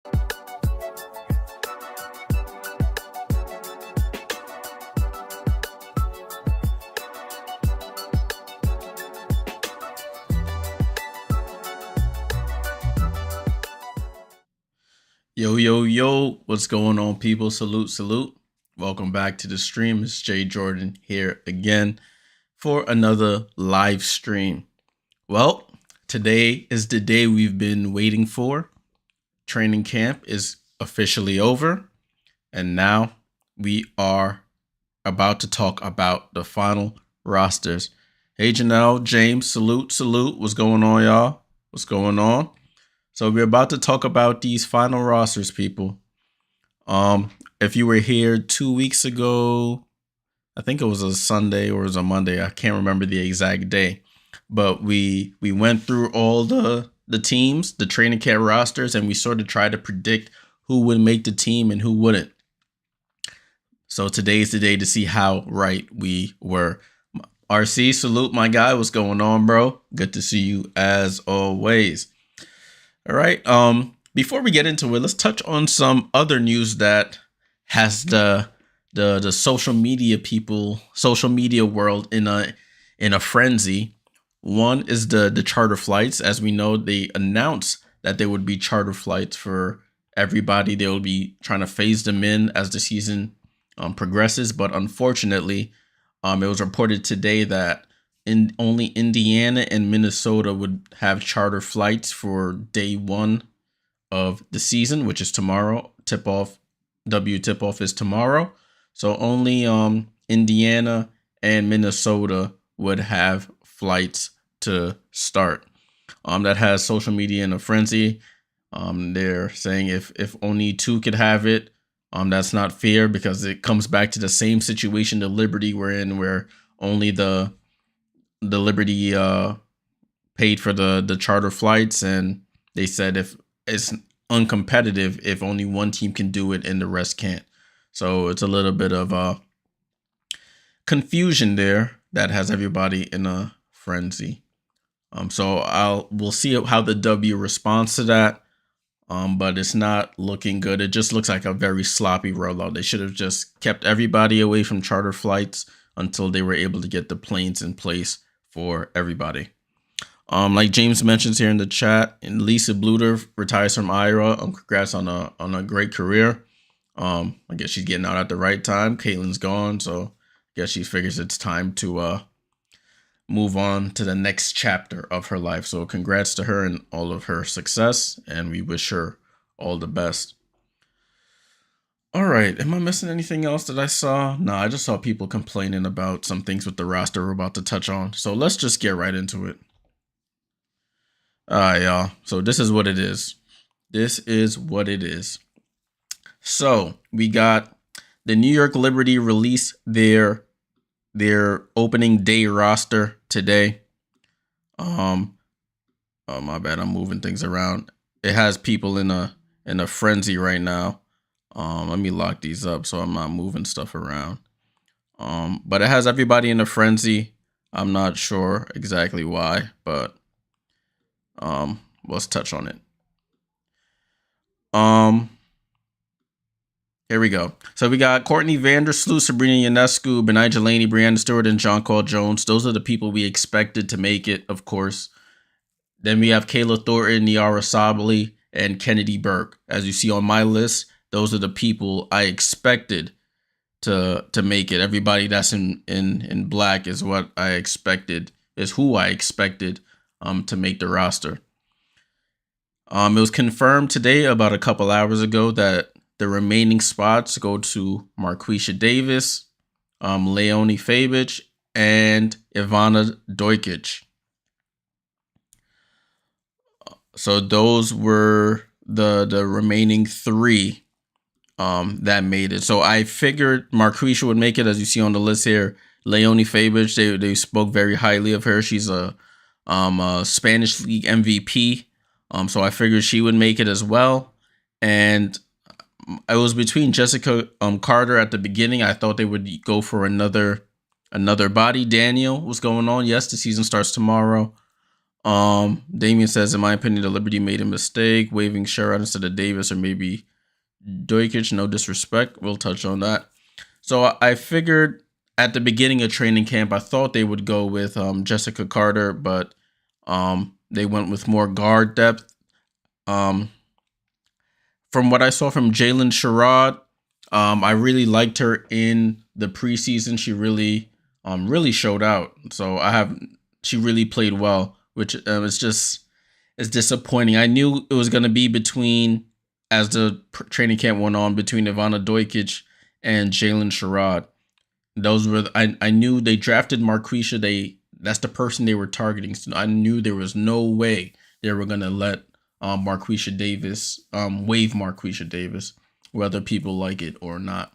Yo, yo, yo, what's going on, people? Salute, salute. Welcome back to the stream. It's Jay Jordan here again for another live stream. Well, today is the day we've been waiting for. Training camp is officially over, and now we are about to talk about the final rosters. Hey, Janelle, James, salute, salute. What's going on, y'all? What's going on? So we're about to talk about these final rosters, people. If you were here 2 weeks ago, I think it was a Sunday or it was a Monday. I can't remember the exact day, but we went through all the teams, the training camp rosters, and we sort of tried to predict who would make the team and who wouldn't. So today's the day to see how right we were. RC, salute, my guy. What's going on, bro? Good to see you as always. All right. Before we get into it, let's touch on some other news that has the social media world in a frenzy. One is the charter flights. As we know, they announced that there would be charter flights for everybody. They will be trying to phase them in as the season progresses. But unfortunately, it was reported today that only Indiana and Minnesota would have charter flights for day one of the season, which is tomorrow. Tip-off is tomorrow. So only Indiana and Minnesota would have flights to start. That has social media in a frenzy. They're saying if only two could have it, that's not fair, because it comes back to the same situation the Liberty were in, where only the Liberty paid for the charter flights, and they said if it's uncompetitive if only one team can do it and the rest can't. So it's a little bit of confusion there that has everybody in a frenzy. So we'll see how the W responds to that. But it's not looking good. It just looks like a very sloppy rollout. They should have just kept everybody away from charter flights until they were able to get the planes in place for everybody. Like James mentions here in the chat, and Lisa Bluter retires from Iowa. Congrats on a great career. I guess she's getting out at the right time. Caitlin's gone, so I guess she figures it's time to move on to the next chapter of her life. So congrats to her and all of her success, and we wish her all the best. All right, am I missing anything else that I saw? No, I just saw people complaining about some things with the roster we're about to touch on. So let's just get right into it. All right, y'all. So this is what it is. So we got the New York Liberty release their opening day roster today. Oh my bad, I'm moving things around. It has people in a frenzy right now. Let me lock these up so I'm not moving stuff around. But it has everybody in a frenzy. I'm not sure exactly why, but let's touch on it. Here we go. So we got Courtney Vandersloot, Sabrina Ionescu, Benai Jelani, Breanna Stewart, and John Carl Jones. Those are the people we expected to make it, of course. Then we have Kayla Thornton, Niara Sabally, and Kennedy Burke. As you see on my list, those are the people I expected to make it. Everybody that's in black is what I expected, is who I expected to make the roster. It was confirmed today, about a couple hours ago, that the remaining spots go to Marquisha Davis, Leonie Fabich, and Ivana Dojkic. So those were the remaining three that made it. So I figured Marquisha would make it, as you see on the list here. Leonie Fabich, they spoke very highly of her. She's a Spanish League MVP. So I figured she would make it as well. And it was between Jessica Carter at the beginning. I thought they would go for another body. Daniel, what's going on? Yes, the season starts tomorrow. Damien says, in my opinion, the Liberty made a mistake, waving Sherrod instead of Davis or maybe Doikic. No disrespect. We'll touch on that. So I figured at the beginning of training camp, I thought they would go with Jessica Carter, but they went with more guard depth. Um, from what I saw from Jalen Sherrod, I really liked her in the preseason. She really showed out. So she really played well, which is disappointing. I knew it was going to be between, as the training camp went on, between Ivana Doikic and Jalen Sherrod. Those were I knew they drafted Marquisha. That's the person they were targeting. So I knew there was no way they were gonna let Marquisha Davis waive Marquisha Davis, whether people like it or not.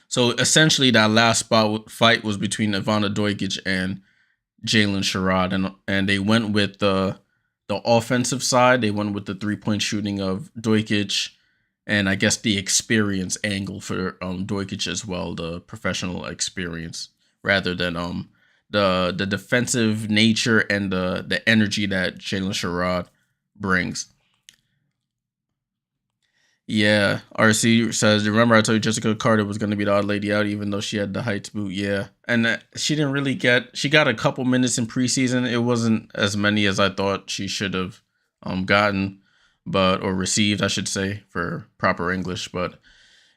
So essentially, that last spot fight was between Ivana Doikic and Jalen Sherrod, and they went with the offensive side. They went with the 3-point shooting of Doikic, and I guess the experience angle for Doikic as well, the professional experience, rather than the defensive nature and the energy that Jalen Sherrod brings. Yeah, RC says, remember I told you Jessica Carter was going to be the odd lady out, even though she had the heights boot. Yeah, and she didn't really she got a couple minutes in preseason. It wasn't as many as I thought she should have gotten, or received, I should say, for proper English. But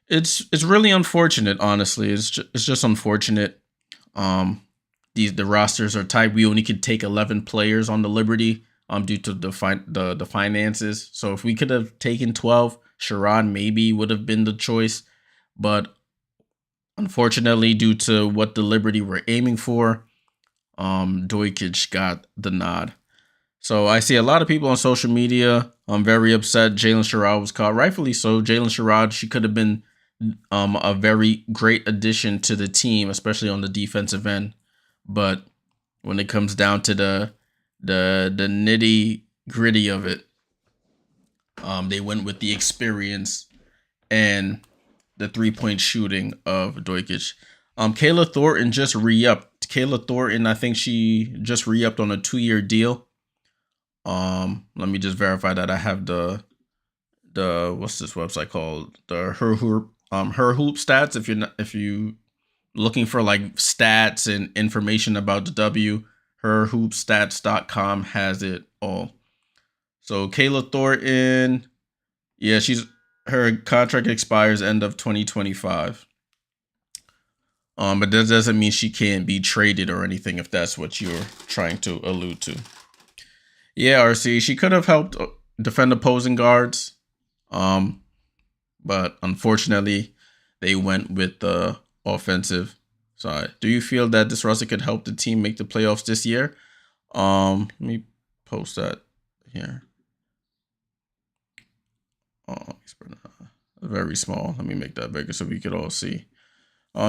it's really unfortunate, honestly. It's just unfortunate. The rosters are tight. We only could take 11 players on the Liberty due to the finances. So if we could have taken 12, Sherrod maybe would have been the choice, but unfortunately, due to what the Liberty were aiming for, Doikic got the nod. So I see a lot of people on social media very upset Jalen Sherrod was caught. Rightfully so. Jalen Sherrod, she could have been a very great addition to the team, especially on the defensive end. But when it comes down to the nitty gritty of it, they went with the experience and the 3-point shooting of Doikic. Kayla Thornton just re-upped. Kayla Thornton, I think she just re-upped on a 2-year deal. Let me just verify that I have the what's this website called? The her hoop stats. If you looking for like stats and information about the W, herhoopstats.com has it all. So Kayla Thornton, yeah, her contract expires end of 2025. But that doesn't mean she can't be traded or anything, if that's what you're trying to allude to. Yeah, RC, she could have helped defend opposing guards. But unfortunately, they went with the offensive side. Do you feel that this roster could help the team make the playoffs this year? Let me post that here. It's very small. Let me make that bigger so we could all see.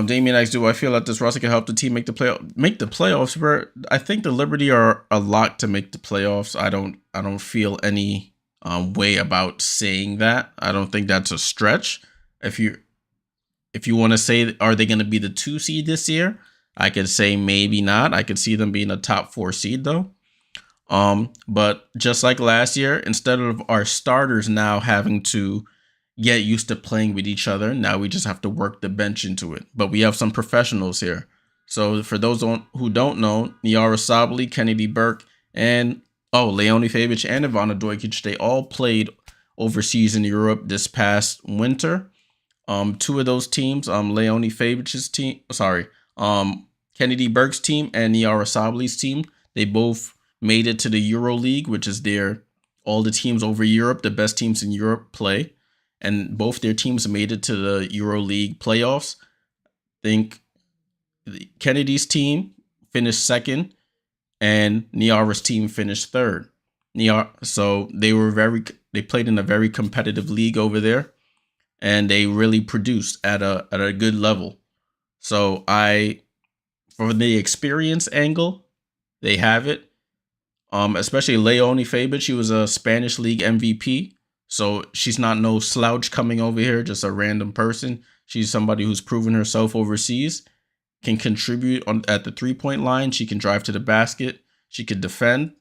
Damien asks, do I feel that this roster can help the team make the playoffs? Bro, I think the Liberty are a lot to make the playoffs. I don't feel any way about saying that. I don't think that's a stretch. If you want to say, are they going to be the 2 seed this year? I could say maybe not. I could see them being a top 4 seed though. But just like last year, instead of our starters now having to get used to playing with each other, now we just have to work the bench into it. But we have some professionals here. So for those who don't know, Niara Sabally, Kennedy Burke, and Leonie Fabic and Ivana Doikic, they all played overseas in Europe this past winter. 2 of those teams, Leonie Fabic's team, Kennedy Burke's team and Niara Sabaly's team, they both made it to the Euro League, which is all the teams over Europe, the best teams in Europe play. And both their teams made it to the Euro League playoffs. I think Kennedy's team finished second and Niara's team finished third. So they played in a very competitive league over there, and they really produced at a good level. So for the experience angle, they have it. Especially Leonie Fabic, she was a Spanish League MVP. So she's not no slouch coming over here, just a random person. She's somebody who's proven herself overseas, can contribute at the 3-point line. She can drive to the basket. She could defend.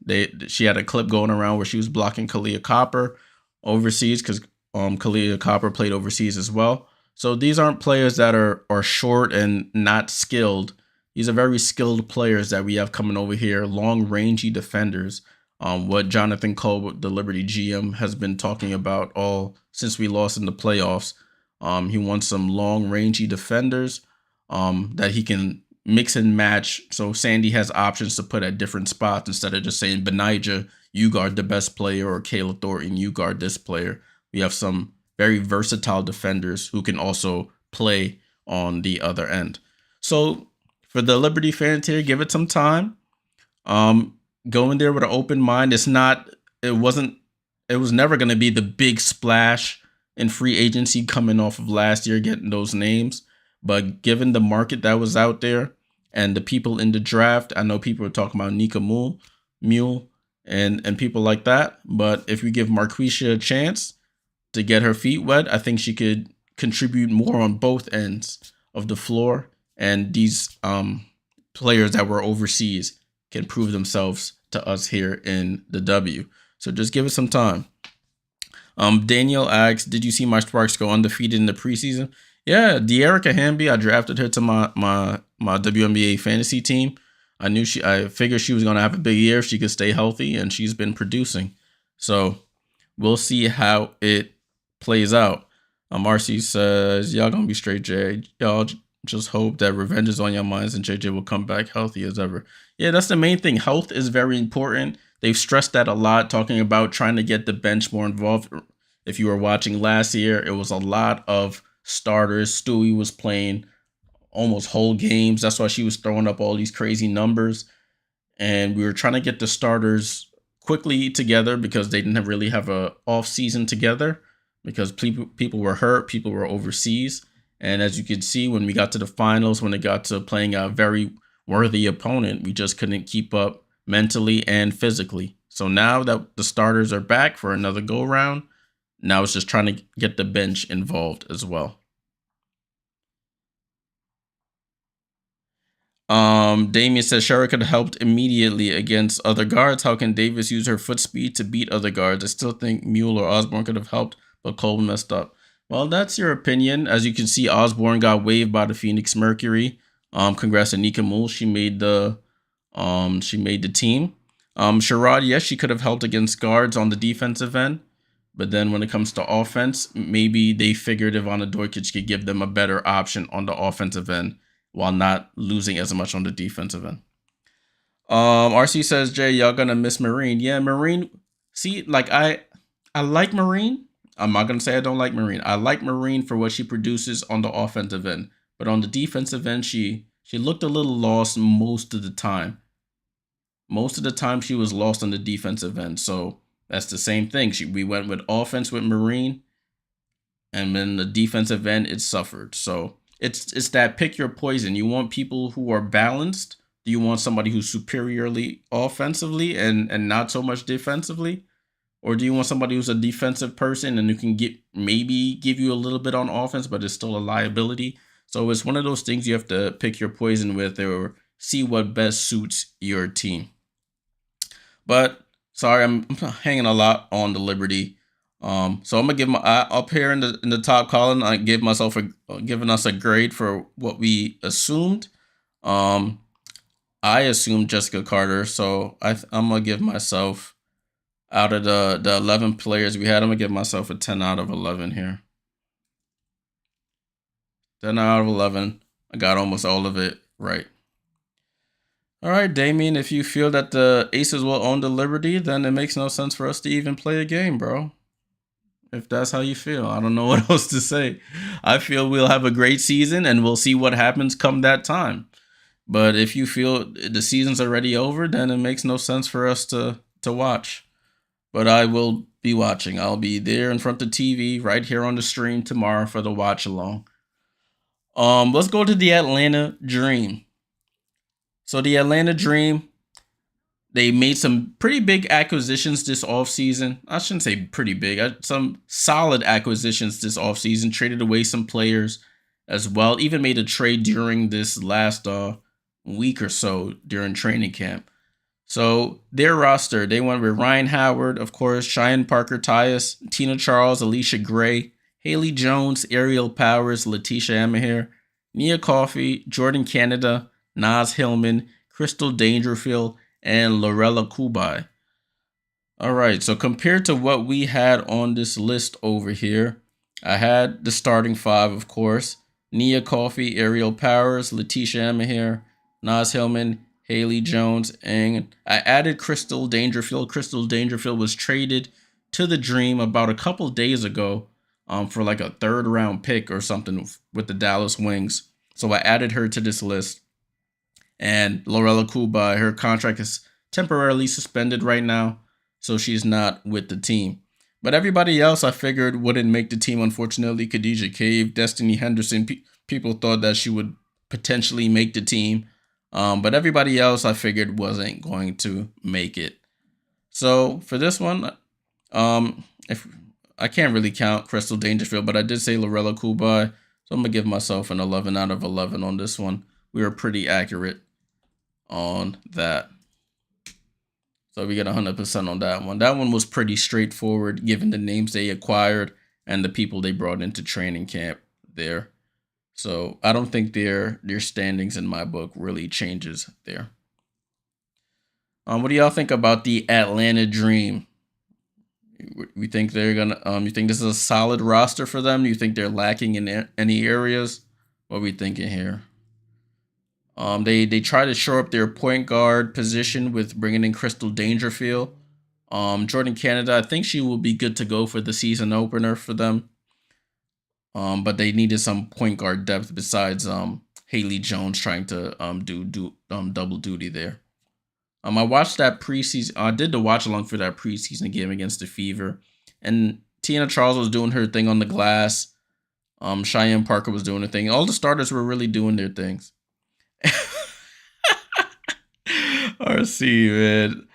She had a clip going around where she was blocking Kalia Copper overseas because Kalia Copper played overseas as well. So these aren't players that are short and not skilled. These are very skilled players that we have coming over here, long rangey defenders. What Jonathan Cole, the Liberty GM, has been talking about all since we lost in the playoffs. He wants some long rangey defenders that he can mix and match. So Sandy has options to put at different spots instead of just saying, Benijah, you guard the best player, or Kayla Thornton, you guard this player. We have some very versatile defenders who can also play on the other end. So for the Liberty fans here, give it some time. Go in there with an open mind. It was never going to be the big splash in free agency coming off of last year, getting those names. But given the market that was out there and the people in the draft, I know people were talking about Nika Mule and people like that. But if we give Marquisha a chance to get her feet wet, I think she could contribute more on both ends of the floor. And these players that were overseas can prove themselves to us here in the W. So just give it some time. Daniel asks, did you see my Sparks go undefeated in the preseason? Yeah, De'Erica Hamby, I drafted her to my WNBA fantasy team. I figured she was going to have a big year if she could stay healthy, and she's been producing. So we'll see how it plays out. Marcy says, y'all going to be straight, Jay. Y'all just hope that revenge is on your minds and JJ will come back healthy as ever. Yeah, that's the main thing. Health is very important. They've stressed that a lot, talking about trying to get the bench more involved. If you were watching last year, it was a lot of starters. Stewie was playing almost whole games. That's why she was throwing up all these crazy numbers. And we were trying to get the starters quickly together because they didn't really have a off season together because people were hurt, people were overseas. And as you could see, when we got to the finals, when it got to playing a very worthy opponent, we just couldn't keep up mentally and physically. So now that the starters are back for another go round, now it's just trying to get the bench involved as well. Damien says Shara could have helped immediately against other guards. How can Davis use her foot speed to beat other guards? I still think Mule or Osborne could have helped, but Cole messed up. Well, that's your opinion. As you can see, Osborne got waived by the Phoenix Mercury. Congrats to Nika Mule. She made the team. Sherrod, yes, she could have helped against guards on the defensive end. But then when it comes to offense, maybe they figured Ivana Dorkic could give them a better option on the offensive end while not losing as much on the defensive end. RC says, Jay, y'all gonna miss Marine. Yeah, Marine. See, like I like Marine. I'm not gonna say I don't like Marine. I like Marine for what she produces on the offensive end. But on the defensive end, she looked a little lost most of the time. Most of the time she was lost on the defensive end. So that's the same thing. We went with offense with Marine, and then the defensive end, it suffered. So it's that pick your poison. You want people who are balanced. Do you want somebody who's superiorly offensively and not so much defensively? Or do you want somebody who's a defensive person and who can maybe give you a little bit on offense, but is still a liability? So it's one of those things you have to pick your poison with or see what best suits your team. But sorry, I'm hanging a lot on the Liberty. So I'm gonna give up here in the top column. I giving us a grade for what we assumed. I assumed Jessica Carter, so I'm gonna give myself, out of the 11 players we had, I'm gonna give myself a 10 out of 11 here. 10 out of 11. I got almost all of it right. All right, Damien, if you feel that the Aces will own the Liberty, then it makes no sense for us to even play a game, bro. If that's how you feel, I don't know what else to say. I feel we'll have a great season and we'll see what happens come that time. But if you feel the season's already over, then it makes no sense for us to watch. But I will be watching. I'll be there in front of the TV right here on the stream tomorrow for the watch along. Let's go to the Atlanta Dream. So the Atlanta Dream, they made some pretty big acquisitions this offseason. I shouldn't say pretty big. Some solid acquisitions this offseason. Traded away some players as well. Even made a trade during this last week or so during training camp. So their roster, they went with Ryan Howard, of course, Cheyenne Parker Tyus, Tina Charles, Alicia Gray, Haley Jones, Ariel Powers, Letitia Amahir, Nia Coffey, Jordan Canada, Naz Hillman, Crystal Dangerfield, and Lorella Kubai. All right, so compared to what we had on this list over here, I had the starting five, of course. Nia Coffey, Ariel Powers, Letitia Amahir, Naz Hillman, Haley Jones, and I added Crystal Dangerfield. Crystal Dangerfield was traded to the Dream about a couple days ago for like a third round pick or something with the Dallas Wings. So I added her to this list. And Lorella Kubai, her contract is temporarily suspended right now, so she's not with the team. But everybody else I figured wouldn't make the team, unfortunately. Khadijah Cave, Destiny Henderson, people thought that she would potentially make the team. But everybody else I figured wasn't going to make it. So for this one, if I can't really count Crystal Dangerfield, but I did say Lorella Kubai, so I'm gonna give myself an 11 out of 11 on this one. We were pretty accurate on that. So we get 100% on that one. That one was pretty straightforward given the names they acquired and the people they brought into training camp there. So I don't think their standings in my book really changes there. What do y'all think about the Atlanta Dream? We think they're gonna. You think this is a solid roster for them? Do you think they're lacking in any areas? What are we thinking here? They try to shore up their point guard position with bringing in Crystal Dangerfield. Jordan Canada, I think she will be good to go for the season opener for them. But they needed some point guard depth besides Haley Jones trying to do double duty there. I watched that preseason. I did the watch along for that preseason game against the Fever, and Tina Charles was doing her thing on the glass. Cheyenne Parker was doing her thing. All the starters were really doing their things. RC, man.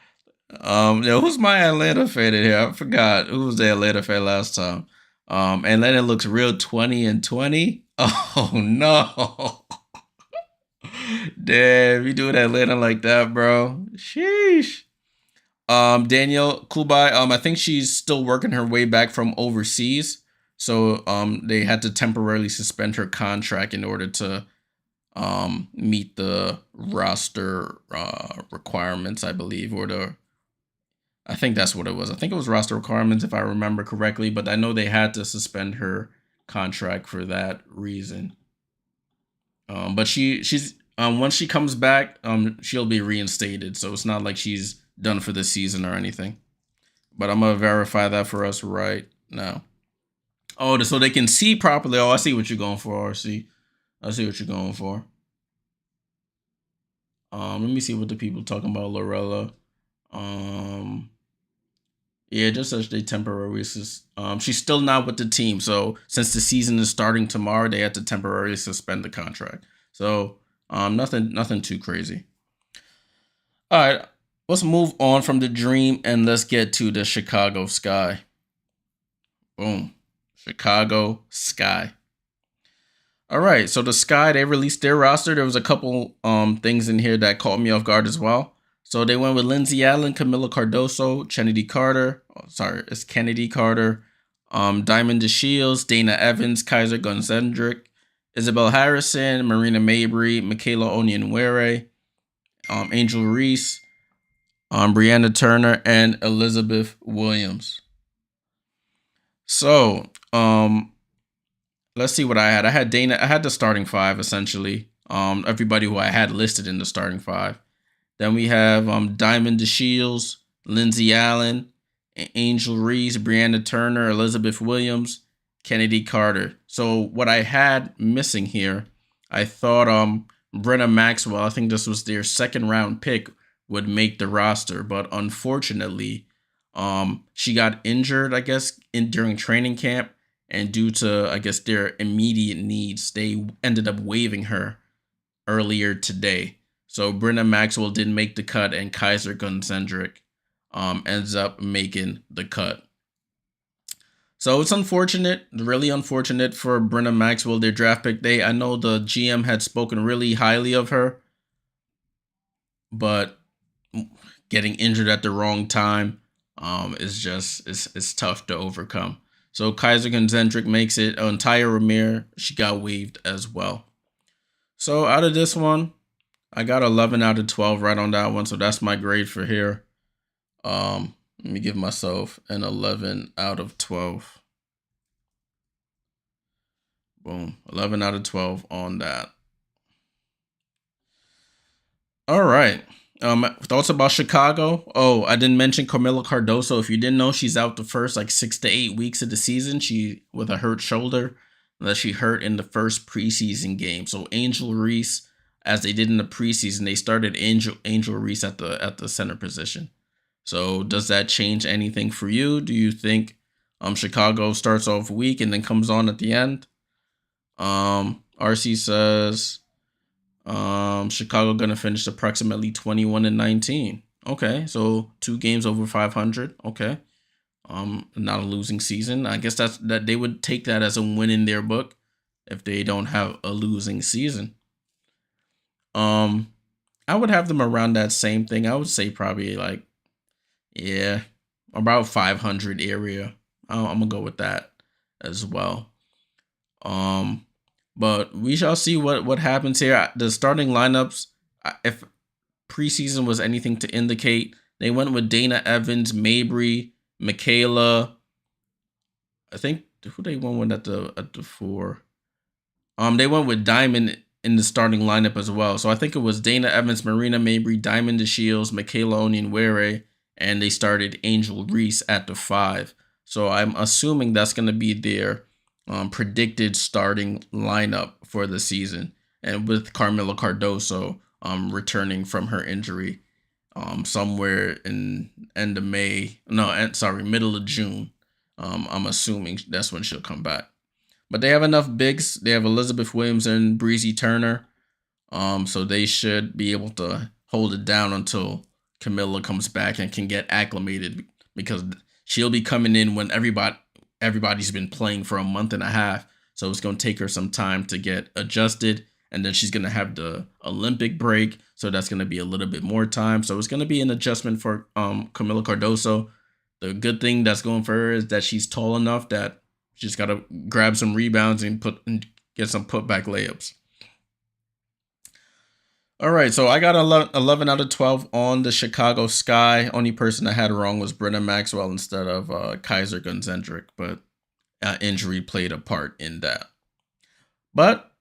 Who's my Atlanta fan in here? I forgot who was the Atlanta fan last time. Atlanta looks real 20-20. Oh no. Damn, you doing Atlanta like that, bro? Sheesh. Danielle Kubai, I think she's still working her way back from overseas. So they had to temporarily suspend her contract in order to meet the roster requirements, I believe, I think that's what it was. I think it was roster requirements if I remember correctly, but I know they had to suspend her contract for that reason. But she's once she comes back, she'll be reinstated, so it's not like she's done for the season or anything. But I'm gonna verify that for us right now. Oh, so they can see properly. Oh, I see what you're going for, RC. I see what you're going for. Let me see what the people talking about Lorella. Yeah, just as they temporarily. She's still not with the team, so since the season is starting tomorrow, they had to temporarily suspend the contract. So, nothing too crazy. All right, let's move on from the Dream and let's get to the Chicago Sky. Boom, Chicago Sky. All right, so the Sky, they released their roster. There was a couple things in here that caught me off guard as well. So they went with Lindsay Allen, Camila Cardoso, Kennedy Carter. It's Kennedy Carter, Diamond DeShields, Dana Evans, Kaiser Gunzendrick, Isabel Harrison, Marina Mabry, Michaela Onyenwere, Angel Reese, Brianna Turner, and Elizabeth Williams. So, let's see what I had. I had the starting five, essentially. Everybody who I had listed in the starting five. Then we have Diamond DeShields, Lindsay Allen, Angel Reese, Brianna Turner, Elizabeth Williams, Kennedy Carter. So what I had missing here, I thought Brenna Maxwell, I think this was their second round pick, would make the roster. But unfortunately, she got injured, I guess, during training camp. And due to, I guess, their immediate needs, they ended up waiving her earlier today. So Brenna Maxwell didn't make the cut, and Kaiser Gunzendrick ends up making the cut. So it's unfortunate, really unfortunate for Brenna Maxwell, their draft pick. I know the GM had spoken really highly of her, but getting injured at the wrong time is just it's tough to overcome. So Kaiser Gonzendrick makes it. Tyre Ramir, she got waived as well. So out of this one, I got 11 out of 12 right on that one. So that's my grade for here. Let me give myself an 11 out of 12. Boom. 11 out of 12 on that. All right. Thoughts about Chicago? Oh, I didn't mention Camila Cardoso. If you didn't know, she's out the first 6 to 8 weeks of the season. She with a hurt shoulder that she hurt in the first preseason game. So Angel Reese, as they did in the preseason, they started Angel Reese at the center position. So does that change anything for you? Do you think Chicago starts off weak and then comes on at the end? RC says Chicago gonna finish approximately 21-19. Okay, so 2 games over 500. Okay, not a losing season. I guess that they would take that as a win in their book if they don't have a losing season. I would have them around that same thing. I would say probably about 500 area. I'm gonna go with that as well. But we shall see what happens here. The starting lineups, if preseason was anything to indicate, they went with Dana Evans, Mabry, Michaela. I think who they went with at the 4. They went with Diamond in the starting lineup as well. So I think it was Dana Evans, Marina Mabry, Diamond DeShields, Michaela Onyenwere, and they started Angel Reese at the 5. So I'm assuming that's going to be their predicted starting lineup for the season. And with Camila Cardoso returning from her injury somewhere in middle of June. I'm assuming that's when she'll come back. But they have enough bigs. They have Elizabeth Williams and Breezy Turner. So they should be able to hold it down until Camilla comes back and can get acclimated, because she'll be coming in when everybody's been playing for a month and a half. So it's going to take her some time to get adjusted. And then she's going to have the Olympic break. So that's going to be a little bit more time. So it's going to be an adjustment for Camila Cardoso. The good thing that's going for her is that she's tall enough that she's got to grab some rebounds and get some putback layups. All right, so I got 11 out of 12 on the Chicago Sky. Only person I had wrong was Brenna Maxwell instead of Kaiser Gonzendrick, but injury played a part in that. But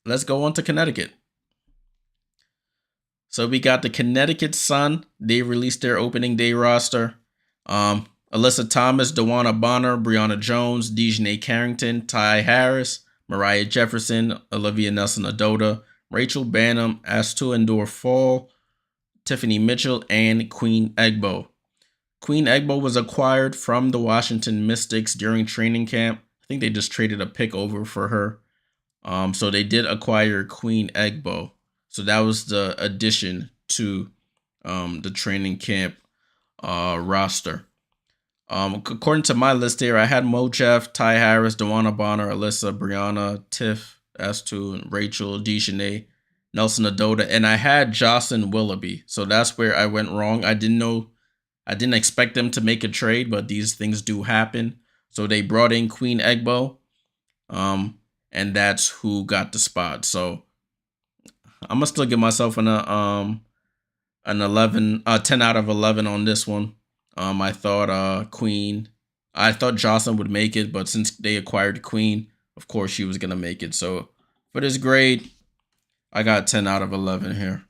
let's go on to Connecticut. So we got the Connecticut Sun. They released their opening day roster. Alyssa Thomas, DeWanna Bonner, Brianna Jones, Dejanay Carrington, Ty Harris, Mariah Jefferson, Olivia Nelson-Adota, Rachel Banham, Astu Endor Fall, Tiffany Mitchell, and Queen Egbo. Queen Egbo was acquired from the Washington Mystics during training camp. I think they just traded a pick over for her. So they did acquire Queen Egbo. So that was the addition to the training camp roster. According to my list here, I had Mo Jeff, Ty Harris, DeWanna Bonner, Alyssa, Brianna, Tiff, S2, and Rachel, Dejanay, Nelson-Adota, and I had Jocelyn Willoughby. So that's where I went wrong. I didn't expect them to make a trade, but these things do happen. So they brought in Queen Egbo, and that's who got the spot. So I'm gonna still give myself an 10 out of 11 on this one. I thought Jocelyn would make it, but since they acquired Queen, of course she was gonna make it. So for this grade, I got 10 out of 11 here.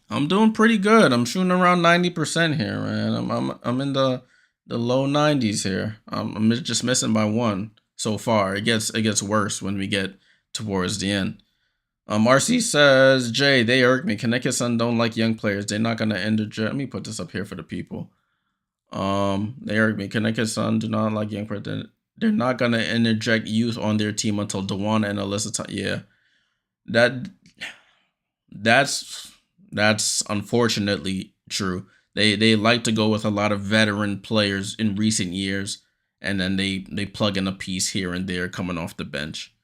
I'm doing pretty good. I'm shooting around 90% here, man. I'm in the low 90s here. I'm just missing by 1 so far. It gets worse when we get towards the end. RC says, Jay, they irk me. Connecticut Sun don't like young players. They're not gonna interject. Let me put this up here for the people. They irk me. Connecticut Sun do not like young players. They're not gonna interject youth on their team until DeWanna and Alyssa. Yeah, that's unfortunately true. They like to go with a lot of veteran players in recent years, and then they plug in a piece here and there coming off the bench.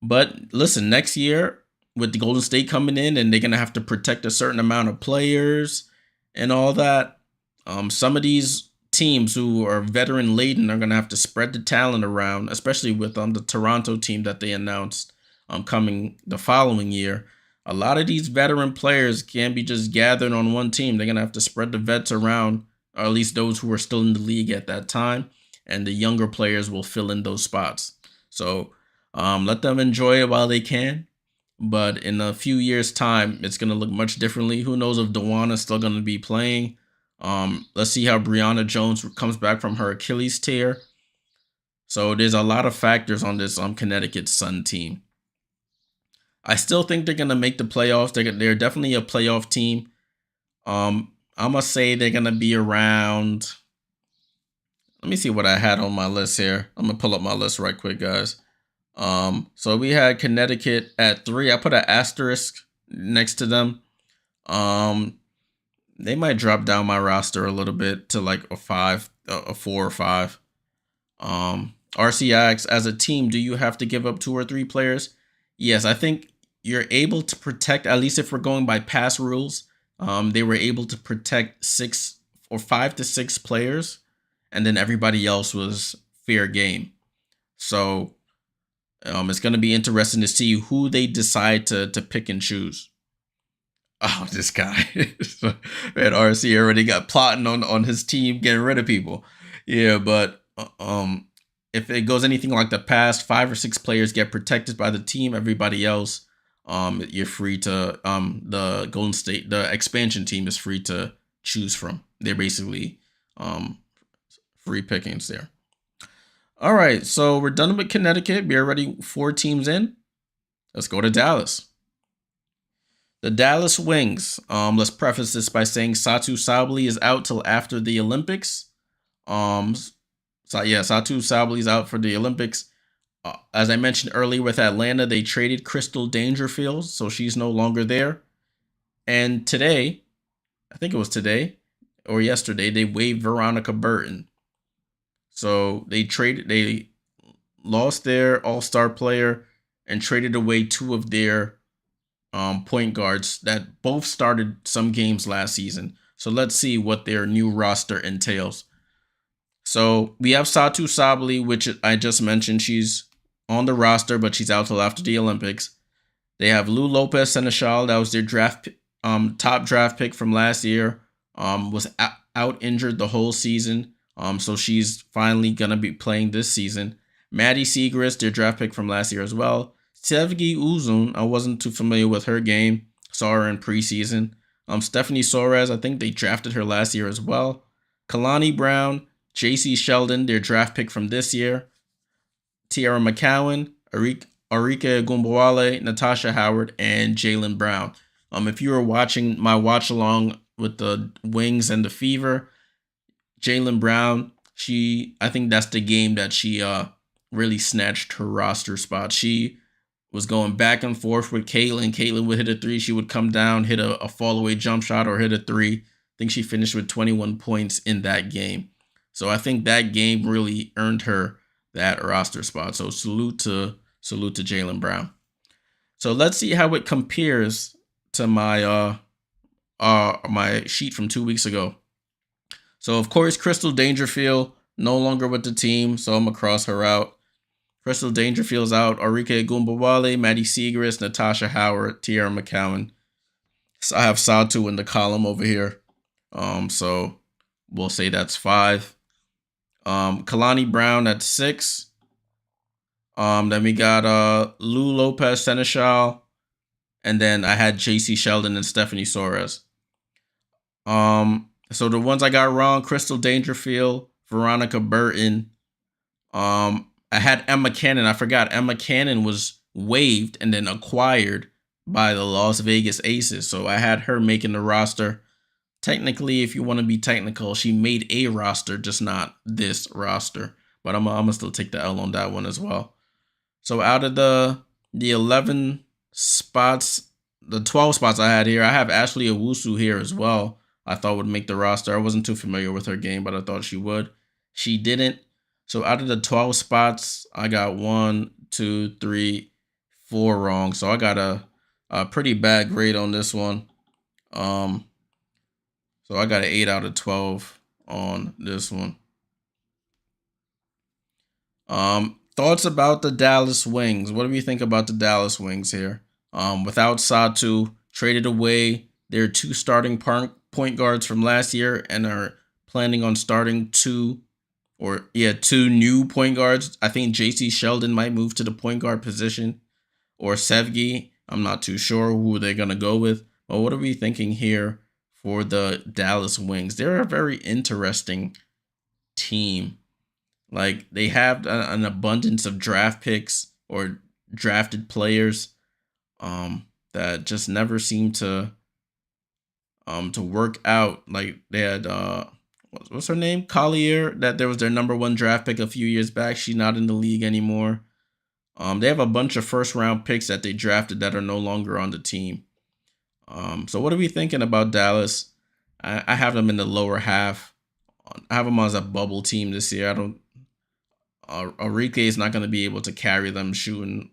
But listen, next year with the Golden State coming in and they're gonna have to protect a certain amount of players and all that. Some of these teams who are veteran laden are gonna have to spread the talent around, especially with the Toronto team that they announced coming the following year. A lot of these veteran players can't be just gathered on one team. They're gonna have to spread the vets around, or at least those who are still in the league at that time, and the younger players will fill in those spots. So let them enjoy it while they can. But in a few years' time, it's gonna look much differently. Who knows if Dewan is still gonna be playing? Let's see how Brianna Jones comes back from her Achilles tear. So there's a lot of factors on this Connecticut Sun team. I still think they're gonna make the playoffs. They're definitely a playoff team. I'm gonna say they're gonna be around. Let me see what I had on my list here. I'm gonna pull up my list right quick, guys. So we had Connecticut at 3. I put an asterisk next to them. They might drop down my roster a little bit to like a 5, a 4 or 5. RCX as a team, do you have to give up 2 or 3 players? Yes, I think you're able to protect, at least if we're going by pass rules. They were able to protect 6 or 5 to 6 players, and then everybody else was fair game. So it's going to be interesting to see who they decide to pick and choose. Oh, this guy. Man, RC already got plotting on his team getting rid of people. Yeah, but if it goes anything like the past, 5 or 6 players get protected by the team. Everybody else, you're free to, the Golden State, the expansion team is free to choose from. They're basically free pickings there. All right, so we're done with Connecticut. We're already 4 teams in. Let's go to Dallas. The Dallas Wings. Let's preface this by saying Satu Sabally is out till after the Olympics. Satu Sabally is out for the Olympics. As I mentioned earlier with Atlanta, they traded Crystal Dangerfield, so she's no longer there. And today, I think it was today or yesterday, they waived Veronica Burton. So they lost their all-star player and traded away 2 of their point guards that both started some games last season. So let's see what their new roster entails. So we have Satu Sabally, which I just mentioned. She's on the roster, but she's out till after the Olympics. They have Lou Lopez Seneschal. That was their top draft pick from last year. Was out injured the whole season. So she's finally going to be playing this season. Maddie Siegrist, their draft pick from last year as well. Sevgi Uzun, I wasn't too familiar with her game. Saw her in preseason. Stephanie Soares, I think they drafted her last year as well. Kalani Brown, J.C. Sheldon, their draft pick from this year. Tiara McCowan, Arike Gumbawale, Natasha Howard, and Jaylen Brown. If you were watching my watch along with the Wings and the Fever, Jaylen Brown, I think that's the game that she really snatched her roster spot. She was going back and forth with Caitlin. Caitlin would hit a 3. She would come down, hit a fall-away jump shot or hit a 3. I think she finished with 21 points in that game. So I think that game really earned her that roster spot. So salute to Jaylen Brown. So let's see how it compares to my my sheet from 2 weeks ago. So of course, Crystal Dangerfield no longer with the team, so I'm gonna cross her out. Crystal Dangerfield's out. Arike Gumbawale, Maddie Siegrist, Natasha Howard, Tiara McCowan. So I have Satu in the column over here. So we'll say that's 5. Kalani Brown at 6. Then we got Lou Lopez Seneschal. And then I had J.C. Sheldon and Stephanie Soares. So the ones I got wrong, Crystal Dangerfield, Veronica Burton. I had Emma Cannon. I forgot Emma Cannon was waived and then acquired by the Las Vegas Aces. So I had her making the roster. Technically, if you want to be technical, she made a roster, just not this roster. But I'm going to still take the L on that one as well. So out of the 11 spots, the 12 spots I had here, I have Ashley Owusu here as well. I thought would make the roster. I wasn't too familiar with her game, but I thought she would. She didn't. So out of the 12 spots, I got 1, 2, 3, 4 wrong. So I got a Pretty bad grade on this one. So I got an 8 out of 12 on this one. Thoughts about the Dallas Wings. What do we think about the Dallas Wings here? Without Satu, traded away their 2 starting point guards from last year and are planning on starting 2 new point guards. I think JC Sheldon might move to the point guard position, or Sevgi. I'm not too sure who they're going to go with. But what are we thinking here for the Dallas Wings? They're a very interesting team. Like, they have an abundance of draft picks or drafted players that just never seem to work out. Like, they had what's her name? Collier, that there was their number 1 draft pick a few years back. She's not in the league anymore. They have a bunch of first round picks that they drafted that are no longer on the team. So what are we thinking about Dallas? I have them in the lower half. I have them as a bubble team this year. Enrique is not going to be able to carry them shooting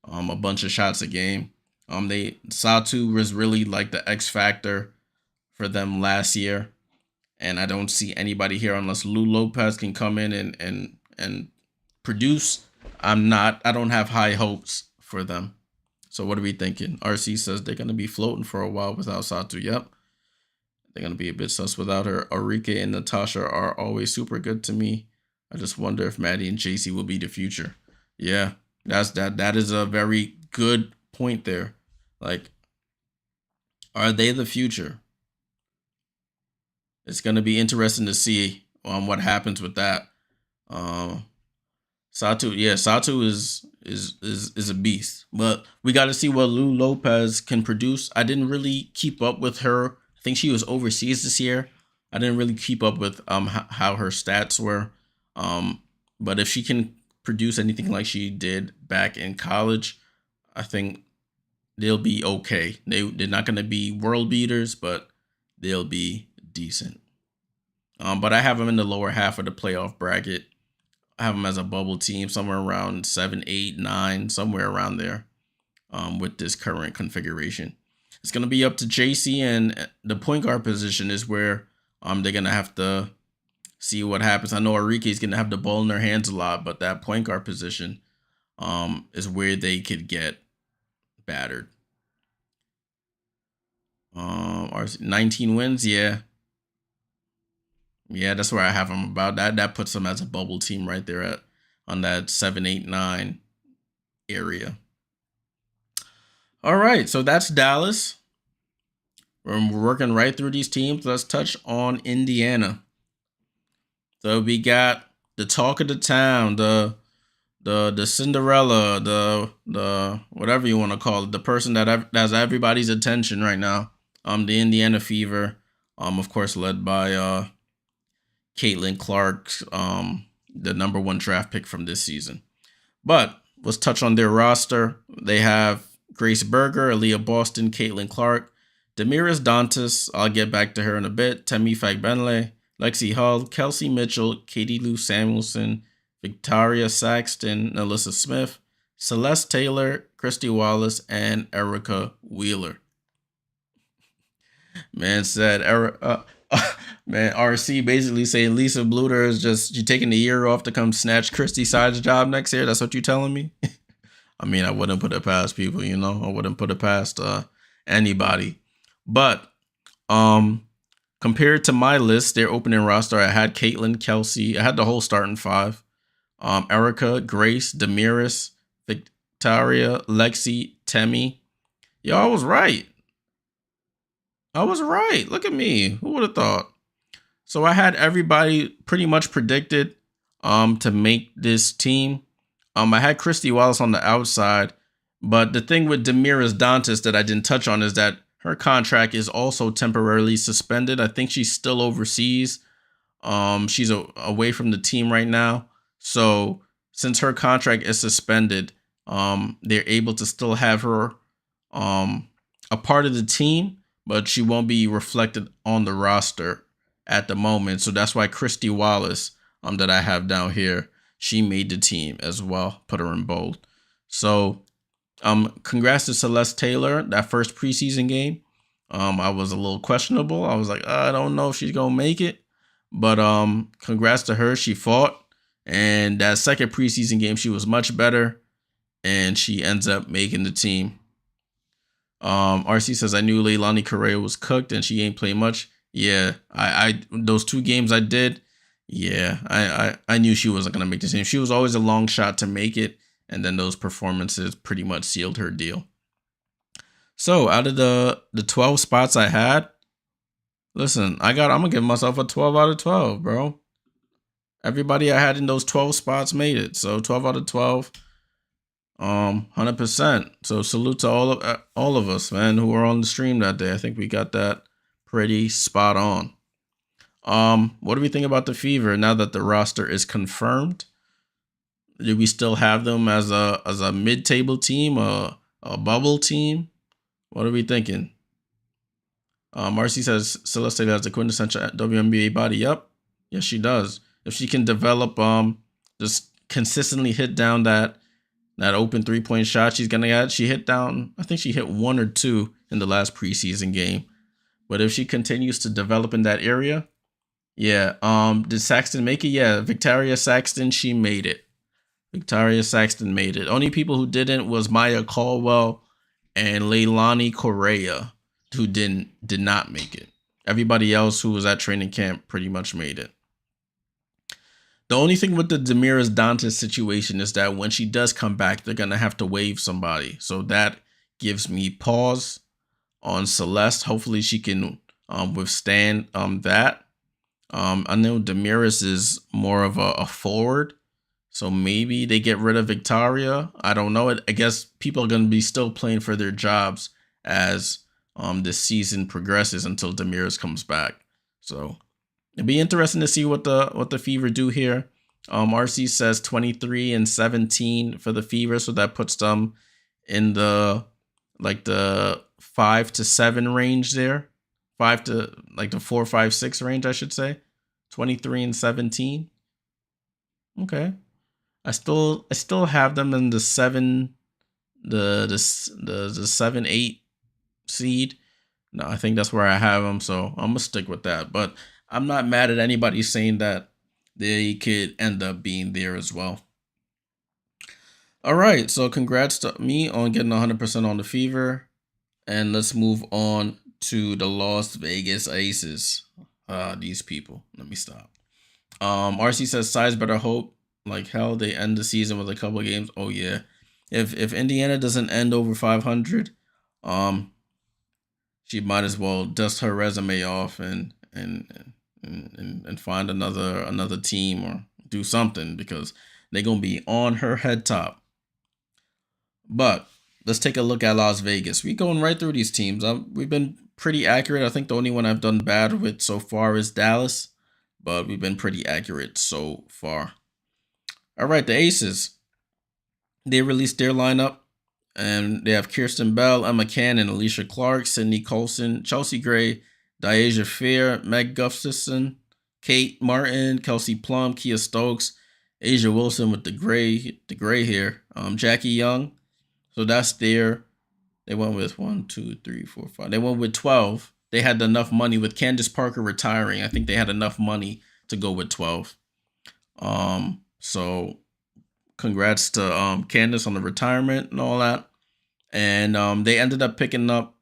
a bunch of shots a game. Satu was really like the X factor for them last year, and I don't see anybody here unless Lou Lopez can come in and produce. I don't have high hopes for them. So what are we thinking? RC says they're going to be floating for a while without Satu. Yep. They're going to be a bit sus without her. Enrique and Natasha are always super good to me. I just wonder if Maddie and JC will be the future. Yeah, that is a very good point there. Like, are they the future? It's going to be interesting to see what happens with that. Satu is a beast, but we got to see what Lou Lopez can produce. I didn't really keep up with her. I think she was overseas this year. I didn't really keep up with how her stats were. But if she can produce anything like she did back in college, I think they'll be okay. They're not going to be world beaters, but they'll be decent. But I have them in the lower half of the playoff bracket. I have them as a bubble team, somewhere around 7, 8, 9, somewhere around there. With this current configuration, it's going to be up to JC, and the point guard position is where they're going to have to see what happens. I know Enrique is going to have the ball in their hands a lot, but that point guard position is where they could get battered. 19 wins, yeah, that's where I have them about. That puts them as a bubble team right there on that 7, 8, 9 area. All right, so that's Dallas. We're working right through these teams. Let's touch on Indiana. So we got the talk of the town, the Cinderella, the whatever you want to call it, the person that has everybody's attention right now. The Indiana Fever, of course, led by Caitlin Clark, the number 1 draft pick from this season. But let's touch on their roster. They have Grace Berger, Aaliyah Boston, Caitlin Clark, Damiris Dantas, I'll get back to her in a bit, Temi Fagbenle, Lexi Hull, Kelsey Mitchell, Katie Lou Samuelson, Victoria Saxton, Alyssa Smith, Celeste Taylor, Christy Wallace, and Erica Wheeler. Man said, RC basically saying Lisa Bluter is just, you taking the year off to come snatch Christy Side's job next year? That's what you telling me? I mean, I wouldn't put it past people, I wouldn't put it past anybody. But compared to my list, their opening roster, I had Caitlin, Kelsey, I had the whole starting 5. Erica, Grace, Damiris, Victoria, Lexi, Temi. Yo, I was right. Look at me. Who would have thought? So I had everybody pretty much predicted to make this team. I had Christy Wallace on the outside, but the thing with Damiris Dantas that I didn't touch on is that her contract is also temporarily suspended. I think she's still overseas. She's away from the team right now. So since her contract is suspended, they're able to still have her a part of the team, but she won't be reflected on the roster at the moment. So that's why Christy Wallace, that I have down here, she made the team as well. Put her in bold. So Congrats to Celeste Taylor. That first preseason game, I was a little questionable. I was like, I don't know if she's gonna make it, but congrats to her. She fought, and that second preseason game, she was much better, and she ends up making the team. RC says I knew Leilani Correa was cooked, and she ain't played much. Yeah, I those 2 games I did. Yeah, I knew she wasn't gonna make the team. She was always a long shot to make it, and then those performances pretty much sealed her deal. So out of the 12 spots I had, listen, I'm gonna give myself a 12 out of 12, bro. Everybody I had in those 12 spots made it. So 12 out of 12, 100%. So salute to all of us, man, who were on the stream that day. I think we got that pretty spot on. What do we think about the Fever now that the roster is confirmed? Do we still have them as a mid-table team, a bubble team? What are we thinking? Marcy says Celeste has the quintessential WNBA body. Yep. Yes, she does. If she can develop, just consistently hit down that open 3-point shot she's gonna get. She hit down, I think she hit 1 or 2 in the last preseason game. But if she continues to develop in that area, yeah. Did Saxton make it? Yeah, Victoria Saxton, she made it. Victoria Saxton made it. Only people who didn't was Maya Caldwell and Leilani Correa, who did not make it. Everybody else who was at training camp pretty much made it. The only thing with the Damiris Dantas situation is that when she does come back, they're gonna have to waive somebody. So that gives me pause on Celeste. Hopefully she can withstand that. I know Damiris is more of a forward, so maybe they get rid of Victoria. I don't know. I guess people are going to be still playing for their jobs as this season progresses until Damiris comes back. So it'd be interesting to see what the Fever do here. RC says 23-17 for the Fever, so that puts them in the 5 to 7 range there. 5 to the 4, 5, 6 range, I should say. 23-17. Okay. I still have them in the 7, the 7, 8 seed. No, I think that's where I have them, so I'm gonna stick with that. But I'm not mad at anybody saying that they could end up being there as well. All right, so congrats to me on getting 100% on the Fever, and let's move on to the Las Vegas Aces. These people. Let me stop. RC says size better hope like hell they end the season with a couple of games. Oh yeah, if Indiana doesn't end over 500, she might as well dust her resume off and find another team or do something, because they're gonna be on her head top. But let's take a look at Las Vegas. We're going right through these teams. We've been pretty accurate. I think the only one I've done bad with so far is Dallas, but we've been pretty accurate so far. All right, the Aces. They released their lineup, and they have Kirsten Bell, Emma Cannon, Alicia Clark, Sydney Colson, Chelsea Gray, Diasia Fair, Meg Gustafson, Kate Martin, Kelsey Plum, Kia Stokes, Asia Wilson with the gray hair, Jackie Young. So that's there. They went with 1, 2, 3, 4, 5. They went with 12. They had enough money with Candace Parker retiring. I think they had enough money to go with 12. So congrats to Candace on the retirement and all that. And they ended up picking up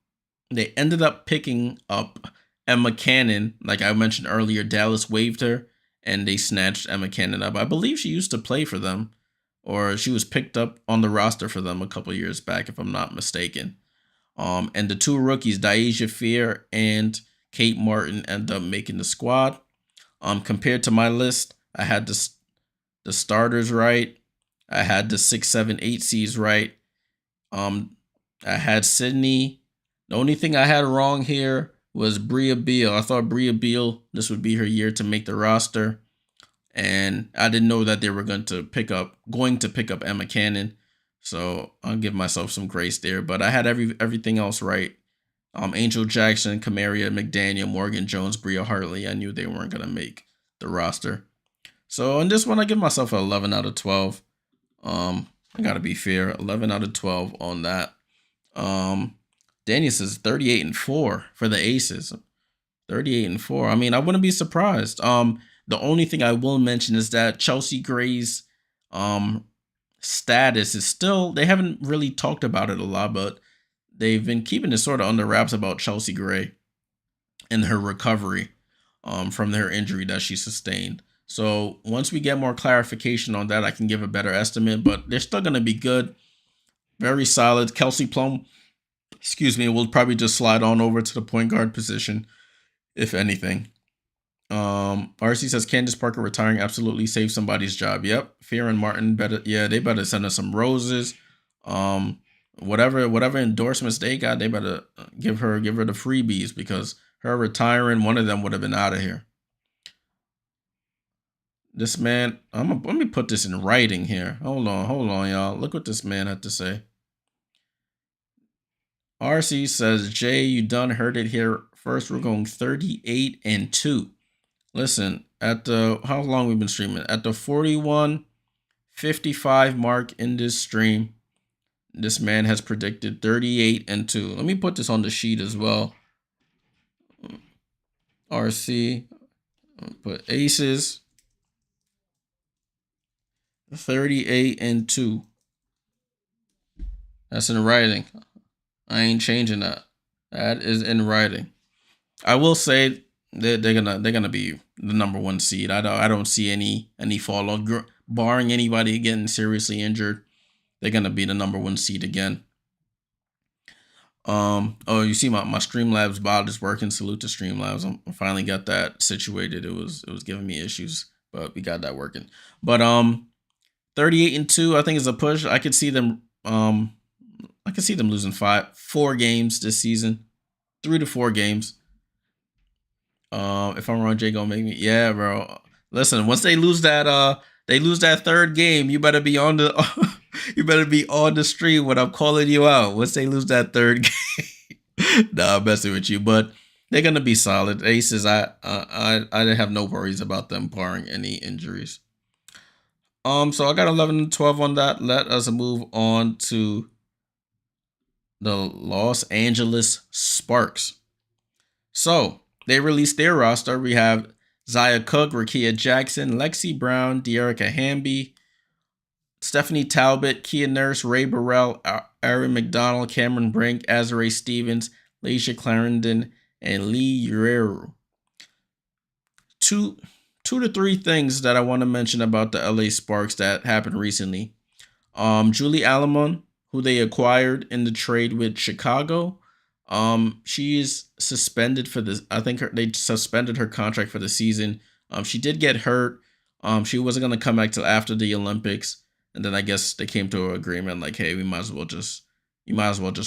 Emma Cannon. Like I mentioned earlier, Dallas waived her and they snatched Emma Cannon up. I believe she used to play for them, or she was picked up on the roster for them a couple years back, if I'm not mistaken. And the 2 rookies, Diasia Fair and Kate Martin, end up making the squad. Compared to my list, I had the starters right. I had the 6, 7, 8 seeds right. I had Sydney. The only thing I had wrong here was Bria Beal. I thought Bria Beal, this would be her year to make the roster, and I didn't know that they were going to pick up Emma Cannon. So I'll give myself some grace there. But I had everything else right. Angel Jackson, Camaria McDaniel, Morgan Jones, Bria Hartley. I knew they weren't going to make the roster. So in this one, I give myself an 11 out of 12. I gotta be fair. 11 out of 12 on that. Daniel says 38-4 for the Aces. 38-4. I mean, I wouldn't be surprised. The only thing I will mention is that Chelsea Gray's status is still, they haven't really talked about it a lot, but they've been keeping it sort of under wraps about Chelsea Gray and her recovery from her injury that she sustained. So once we get more clarification on that, I can give a better estimate, but they're still going to be good. Very solid. Kelsey Plum, will probably just slide on over to the point guard position, if anything. RC says Candace Parker retiring absolutely saved somebody's job. Yep. Fear and Martin they better send us some roses. Whatever endorsements they got, they better give her the freebies, because her retiring, one of them would have been out of here. This man, let me put this in writing here. Hold on, y'all. Look what this man had to say. RC says, Jay, you done heard it here first. We're going 38-2. Listen, at the, how long we've been streaming? At the 41:55 mark in this stream, this man has predicted 38-2. Let me put this on the sheet as well. RC, put Aces, 38-2. That's in writing. I ain't changing that. That is in writing. I will say they're gonna be the number one seed. I don't see any fall off, barring anybody getting seriously injured. They're gonna be the number one seed again. Oh, you see my Streamlabs bot is working. Salute to Streamlabs. I finally got that situated. It was giving me issues, but we got that working. But 38-2, I think is a push. I could see them losing 4 games this season. 3 to 4 games. If I'm wrong, Jay gonna make me. Yeah, bro. Listen, once they lose that third game, you better be on the stream when I'm calling you out. Once they lose that third game. Nah, I'm messing with you, but they're gonna be solid. Aces, I have no worries about them barring any injuries. So I got 11-12 on that. Let us move on to the Los Angeles Sparks. So they released their roster. We have Zaya Cook, Rakia Jackson, Lexi Brown, Dearica Hamby, Stephanie Talbot, Kia Nurse, Ray Burrell, Aaron McDonald, Cameron Brink, Azare Stevens, Laisha Clarendon, and Lee Ureru. Two to three things that I want to mention about the LA Sparks that happened recently. Julie Alamon, who they acquired in the trade with Chicago, she is suspended for this. I think they suspended her contract for the season. She did get hurt. She wasn't going to come back till after the Olympics. And then I guess they came to an agreement like, hey, you might as well just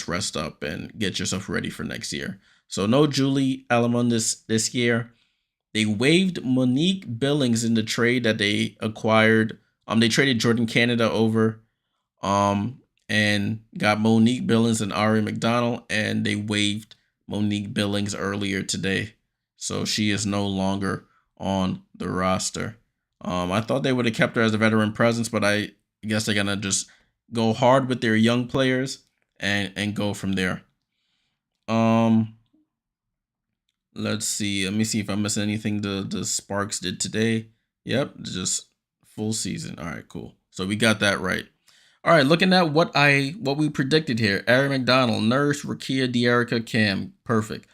rest up and get yourself ready for next year. So no Julie Alamon this year. They waived Monique Billings in the trade that they acquired. They traded Jordan Canada over, and got Monique Billings and Ari McDonald, and they waived Monique Billings earlier today. So she is no longer on the roster. I thought they would have kept her as a veteran presence, but I guess they're gonna just go hard with their young players and go from there. Let's see. Let me see if I missed anything the Sparks did today. Yep, just full season. All right, cool. So we got that right. All right, looking at what we predicted here. Aaron McDonald, Nurse, Rakia, Dearica, Cam. Perfect.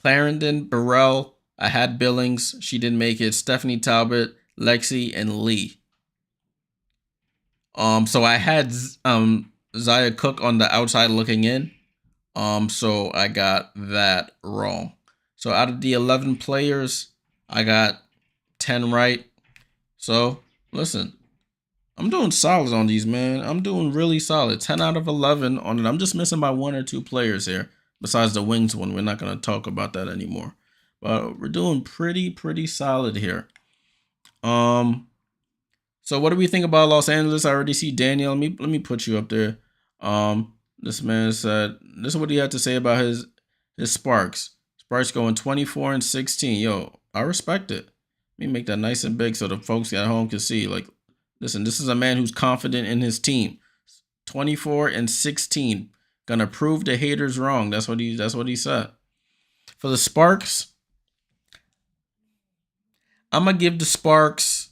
Clarendon, Burrell. I had Billings. She didn't make it. Stephanie Talbot, Lexi, and Lee. So I had Zaya Cook on the outside looking in. So I got that wrong. So out of the 11 players, I got 10 right. So listen, I'm doing solid on these, man. I'm doing really solid. 10 out of 11 on it. I'm just missing by 1 or 2 players here. Besides the Wings one, we're not going to talk about that anymore. But we're doing pretty solid here. So what do we think about Los Angeles? I already see Daniel. Let me put you up there. This man said, this is what he had to say about his Sparks. Sparks going 24-16. Yo, I respect it. Let me make that nice and big so the folks at home can see. Like, listen, this is a man who's confident in his team. 24 and 16. Gonna prove the haters wrong. That's what he said. For the Sparks, I'm gonna give the Sparks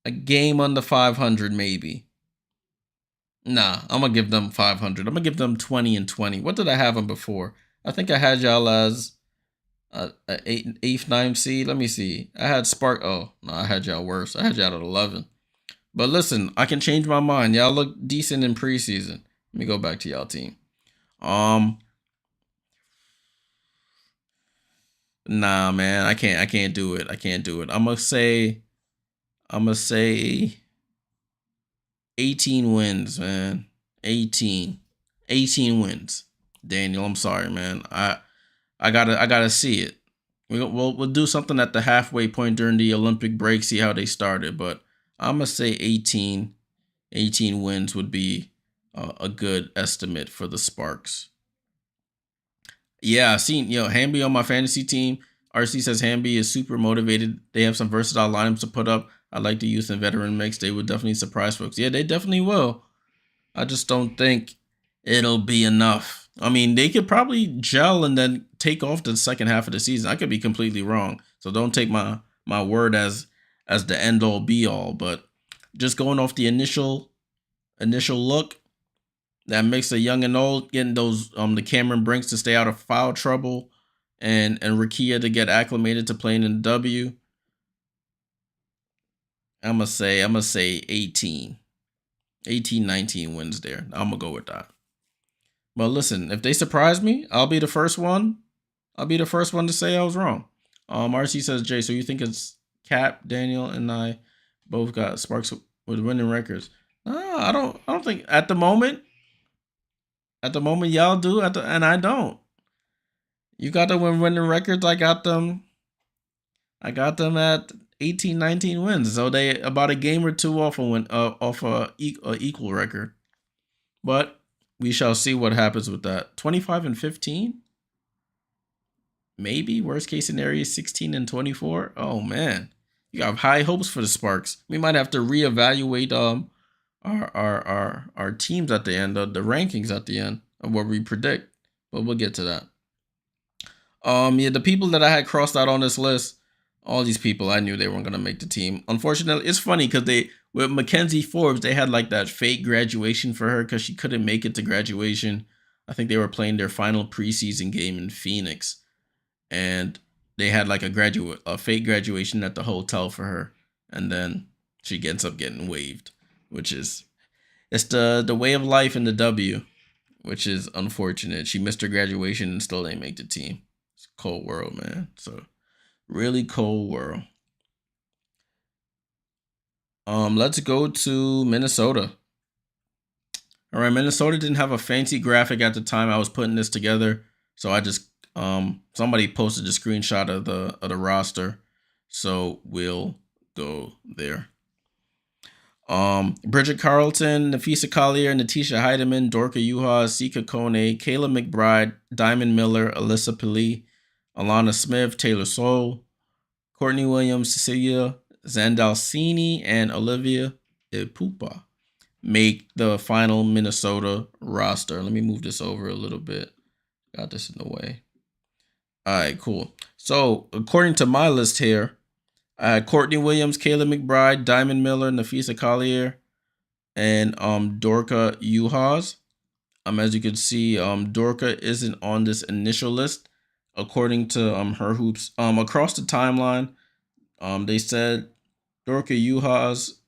a game under 500 maybe. Nah, I'm gonna give them 500. I'm gonna give them 20 and 20. What did I have them before? I think I had y'all as a 8th, 9th seed. Let me see. I had Spark. Oh no, I had y'all worse. I had y'all at 11. But listen, I can change my mind. Y'all look decent in preseason. Let me go back to y'all team. Nah, man, I can't do it. I can't do it. I'm gonna say 18 wins, man. 18 wins. Daniel, I'm sorry, man. I gotta see it. We'll do something at the halfway point during the Olympic break, see how they started. But I'm gonna say 18 wins would be a good estimate for the Sparks. Yeah, I seen Hamby on my fantasy team. RC says Hamby is super motivated. They have some versatile lineups to put up. I like the youth and veteran mix. They would definitely surprise folks. Yeah, they definitely will. I just don't think it'll be enough. I mean, they could probably gel and then take off the second half of the season. I could be completely wrong. So don't take my word as the end all be all. But just going off the initial look, that mix of young and old, getting those the Cameron Brinks to stay out of foul trouble, and Rakia to get acclimated to playing in the W. I'm gonna say 18, 19 wins there. I'm gonna go with that. But listen, if they surprise me, I'll be the first one. I'll be the first one to say I was wrong. RC says, Jay, so you think it's Cap, Daniel, and I both got Sparks with winning records? No, I don't think at the moment. At the moment, y'all do, and I don't. You got them winning records. I got them at 18, 19 wins. So they about a game or two off a equal record. But we shall see what happens with that. 25 and 15? Maybe. Worst case scenario, 16 and 24. Oh man. You got high hopes for the Sparks. We might have to reevaluate our teams at the end, the rankings at the end of what we predict. But we'll get to that. Yeah, the people that I had crossed out on this list, all these people, I knew they weren't gonna make the team. Unfortunately, it's funny because with Mackenzie Forbes, they had like that fake graduation for her because she couldn't make it to graduation. I think they were playing their final preseason game in Phoenix, and they had like a fake graduation at the hotel for her, and then she ends up getting waived, which is it's the way of life in the W, which is unfortunate. She missed her graduation and still didn't make the team. It's a cold world, man. So really cold world. Let's go to Minnesota. All right, Minnesota didn't have a fancy graphic at the time I was putting this together, so I just somebody posted a screenshot of the roster, so we'll go there. Bridget Carlton, Nafisa Collier, Natisha Heidemann, Dorka Yuha, Sika Kone, Kayla McBride, Diamond Miller, Alyssa Pili, Alana Smith, Taylor Soule, Courtney Williams, Cecilia Zandalcini, and Olivia Ipupa make the final Minnesota roster. Let me move this over a little bit. Got this in the way. All right, cool. So according to my list here, I had Courtney Williams, Kayla McBride, Diamond Miller, Nafisa Collier, and Dorka Yuhas. As you can see, Dorka isn't on this initial list. According to her hoops, across the timeline, they said Dorka Yuhas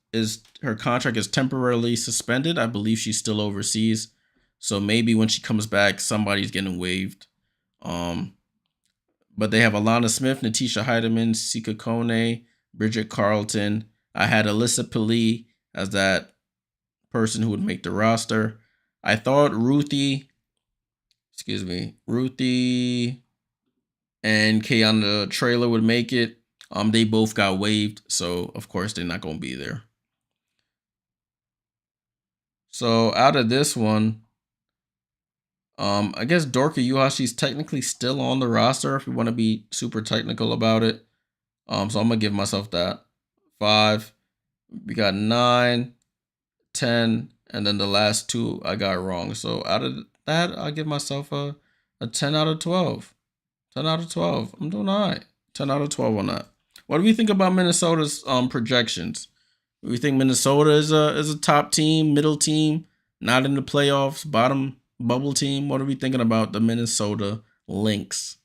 her contract is temporarily suspended. I believe she's still overseas, so maybe when she comes back, somebody's getting waived. But they have Alana Smith, Natisha Heidemann, Sika Kone, Bridget Carlton. I had Alyssa Pili as that person who would make the roster. I thought Ruthie and Kayana Trailer would make it. They both got waived, so of course they're not going to be there. So out of this one, I guess Dorka Yuha, she's technically still on the roster if we want to be super technical about it. So I'm going to give myself that 5. We got 9, 10, and then the last two I got wrong. So out of that, I'll give myself a 10 out of 12. 10 out of 12. I'm doing all right. 10 out of 12 on that. What do we think about Minnesota's projections? Do we think Minnesota is a top team, middle team, not in the playoffs, bottom bubble team? What are we thinking about the Minnesota Lynx?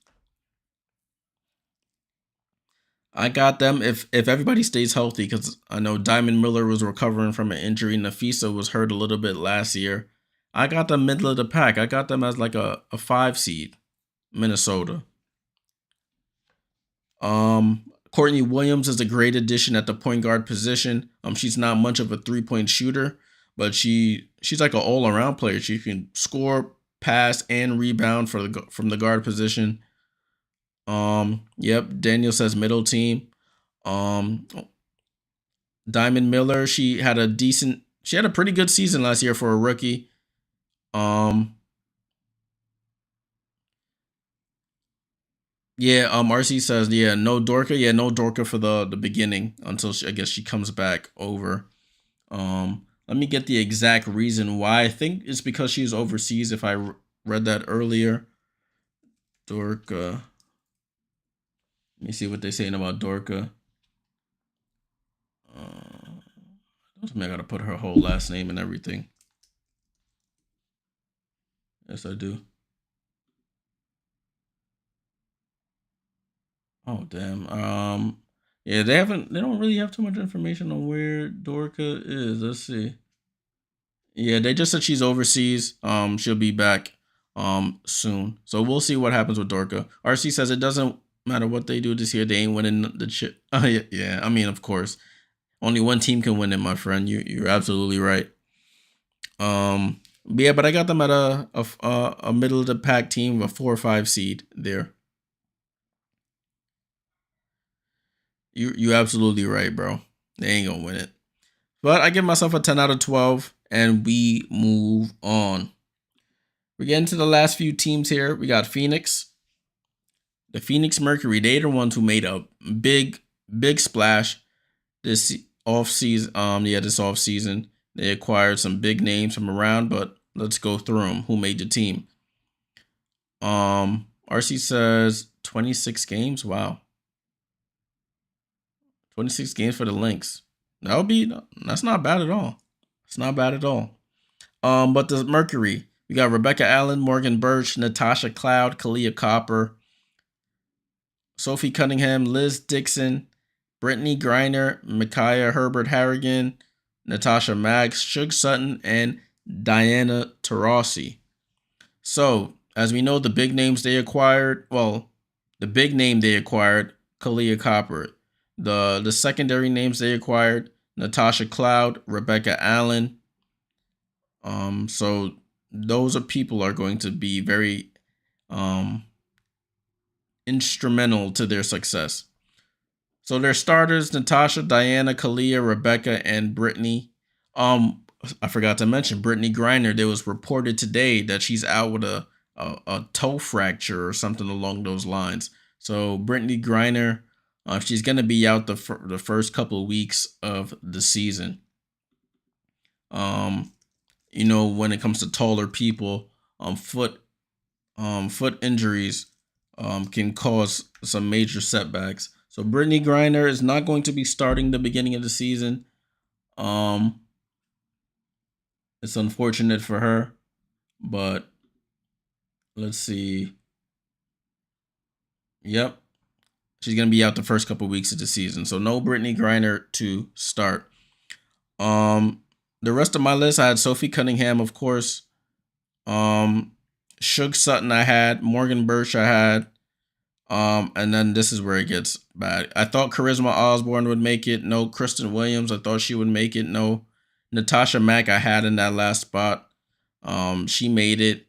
I got them if everybody stays healthy, because I know Diamond Miller was recovering from an injury. Nafisa was hurt a little bit last year. I got them middle of the pack. I got them as like a 5 seed, Minnesota. Courtney Williams is a great addition at the point guard position. She's not much of a 3-point shooter, but she's like an all around player. She can score, pass, and rebound from the guard position. Yep. Daniel says middle team. Um, Diamond Miller, she had a pretty good season last year for a rookie. Um, yeah. RC says no Dorka. Yeah, no Dorka for the beginning until I guess she comes back over. Let me get the exact reason why. I think it's because she's overseas. If I read that earlier, Dorka. Let me see what they're saying about Dorka. I gotta put her whole last name and everything. Yes, I do. Oh damn. Yeah, they don't really have too much information on where Dorka is. Let's see. Yeah, they just said she's overseas. She'll be back soon. So we'll see what happens with Dorka. RC says it doesn't matter what they do this year, they ain't winning the chip. Yeah. I mean, of course. Only one team can win it, my friend. You're absolutely right. Yeah, but I got them at a middle of the pack team, a 4 or 5 seed there. You absolutely right, bro. They ain't gonna win it. But I give myself a 10 out of 12, and we move on. We're getting to the last few teams here. We got Phoenix. The Phoenix Mercury, they're the ones who made a big splash this off season. This off season. They acquired some big names from around, but let's go through them. Who made the team? RC says 26 games. Wow. 26 games for the Lynx. That's not bad at all. It's not bad at all. But the Mercury, we got Rebecca Allen, Morgan Birch, Natasha Cloud, Kalia Copper, Sophie Cunningham, Liz Dixon, Brittany Griner, Micaiah Herbert Harrigan, Natasha Maggs, Shug Sutton, and Diana Taurasi. So, as we know, the big names they acquired, the big name they acquired, Kalia Copper. The secondary names they acquired, Natasha Cloud, Rebecca Allen. So those people are going to be very instrumental to their success. So their starters, Natasha, Diana, Kalia, Rebecca, and Brittany. I forgot to mention Brittany Griner. There was reported today that she's out with a toe fracture or something along those lines. So Brittany Griner, she's going to be out the first couple of weeks of the season. When it comes to taller people, foot injuries can cause some major setbacks. So Brittany Griner is not going to be starting the beginning of the season. It's unfortunate for her, but let's see. Yep, she's gonna be out the first couple weeks of the season, so no Brittany Griner to start. The rest of my list, I had Sophie Cunningham, of course. Shug Sutton, I had Morgan Birch, I had. And then this is where it gets bad. I thought Charisma Osborne would make it. No. Kristen Williams, I thought she would make it. No. Natasha Mack, I had in that last spot. She made it.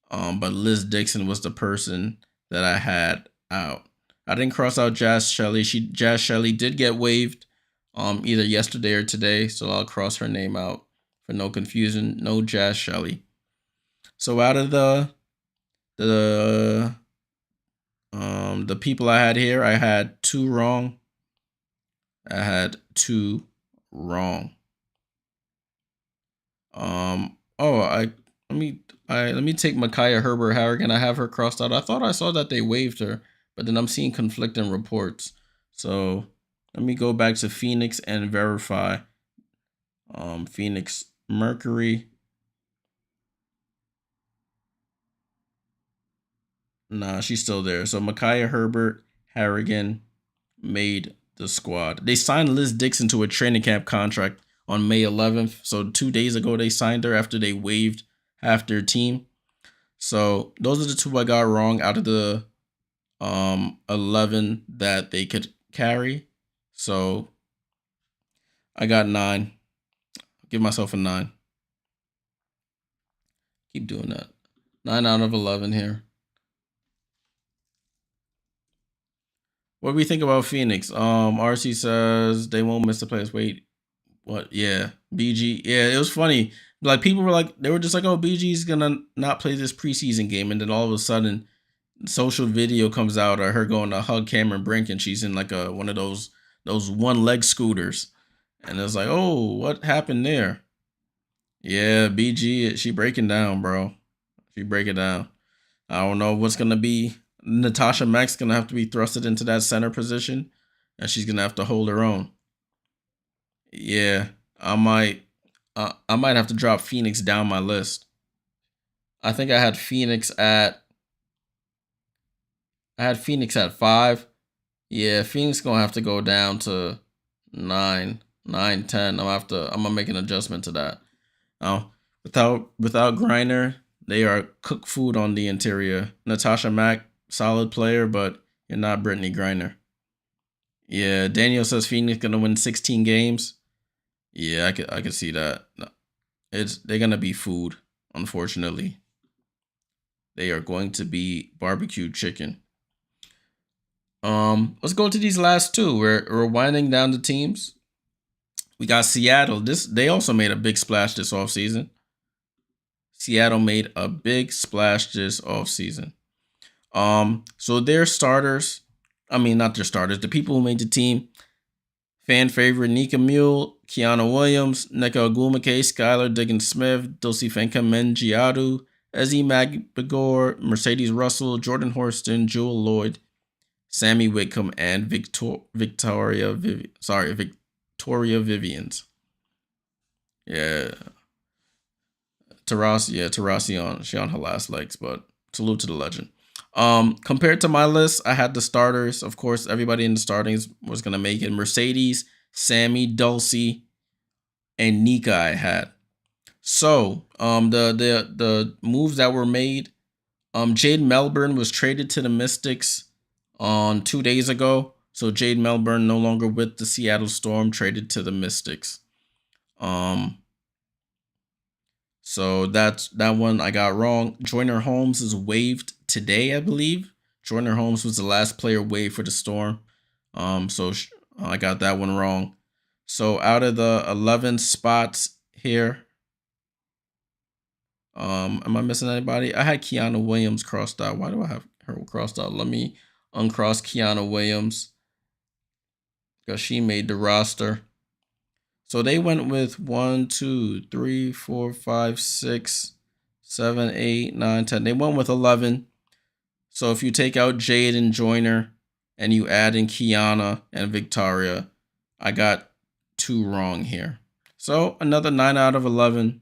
But Liz Dixon was the person that I had out. I didn't cross out Jazz Shelley. Jazz Shelley did get waived either yesterday or today, so I'll cross her name out for no confusion. No Jazz Shelley. So out of the people I had here, I had 2 wrong. I had 2 wrong. Oh, let me take Micaiah Herbert Harrigan. I have her crossed out. I thought I saw that they waived her, but then I'm seeing conflicting reports. So let me go back to Phoenix and verify. Phoenix Mercury. Nah, she's still there. So Micaiah Herbert Harrigan made the squad. They signed Liz Dixon to a training camp contract on May 11th. So 2 days ago, they signed her after they waived half their team. So those are the two I got wrong out of the 11 that they could carry. So I got 9. Give myself a 9. Keep doing that. 9 out of 11 here. What do we think about Phoenix? RC says they won't miss the playoffs. Wait, what? Yeah, BG. Yeah, it was funny. Like people were like, they were just like, "Oh, BG's gonna not play this preseason game," and then all of a sudden, social video comes out of her going to hug Cameron Brink, and she's in like one of those one leg scooters, and it's like, "Oh, what happened there?" Yeah, BG, she breaking down, bro. She breaking down. I don't know what's gonna be. Natasha Mack's gonna have to be thrusted into that center position, and she's gonna have to hold her own. Yeah, I might. I might have to drop Phoenix down my list. I think I had Phoenix at. I had Phoenix at 5. Yeah, Phoenix gonna have to go down to 9, 9, 10. I'm gonna make an adjustment to that. Now, without Griner, they are cook food on the interior. Natasha Mack, solid player, but you're not Brittany Griner. Yeah, Daniel says Phoenix gonna win 16 games. Yeah, I could see that. They're gonna be food, unfortunately. They are going to be barbecue chicken. Let's go to these last two. We're winding down the teams. We got Seattle. They also made a big splash this offseason. Seattle made a big splash this offseason. So their starters, I mean not their starters, the people who made the team, fan favorite Nika Mule, Kiana Williams, Nneka Ogwumike, Skylar Diggins-Smith, Dulcie Fankam-Mengiadu, Ezzy Magbegor, Mercedes Russell, Jordan Horston, Jewel Lloyd, Sammy Whitcomb, and Victoria Vivians. Yeah. Tarasi she on her last legs, but salute to the legend. Compared to my list, I had the starters. Of course, everybody in the startings was gonna make it. Mercedes, Sammy, Dulcie, and Nika I had. So, the moves that were made, Jade Melbourne was traded to the Mystics on 2 days ago. So Jade Melbourne no longer with the Seattle Storm, traded to the Mystics. So that one I got wrong. Joyner Holmes is waived today, I believe. Joyner Holmes was the last player waived for the Storm. So I got that one wrong. So out of the 11 spots here, am I missing anybody? I had Kiana Williams crossed out. Why do I have her crossed out? Let me uncross Kiana Williams because she made the roster. So they went with 1, 2, 3, 4, 5, 6, 7, 8, 9, 10. They went with 11. So if you take out Jade and Joyner and you add in Kiana and Victoria, I got 2 wrong here. So another 9 out of 11.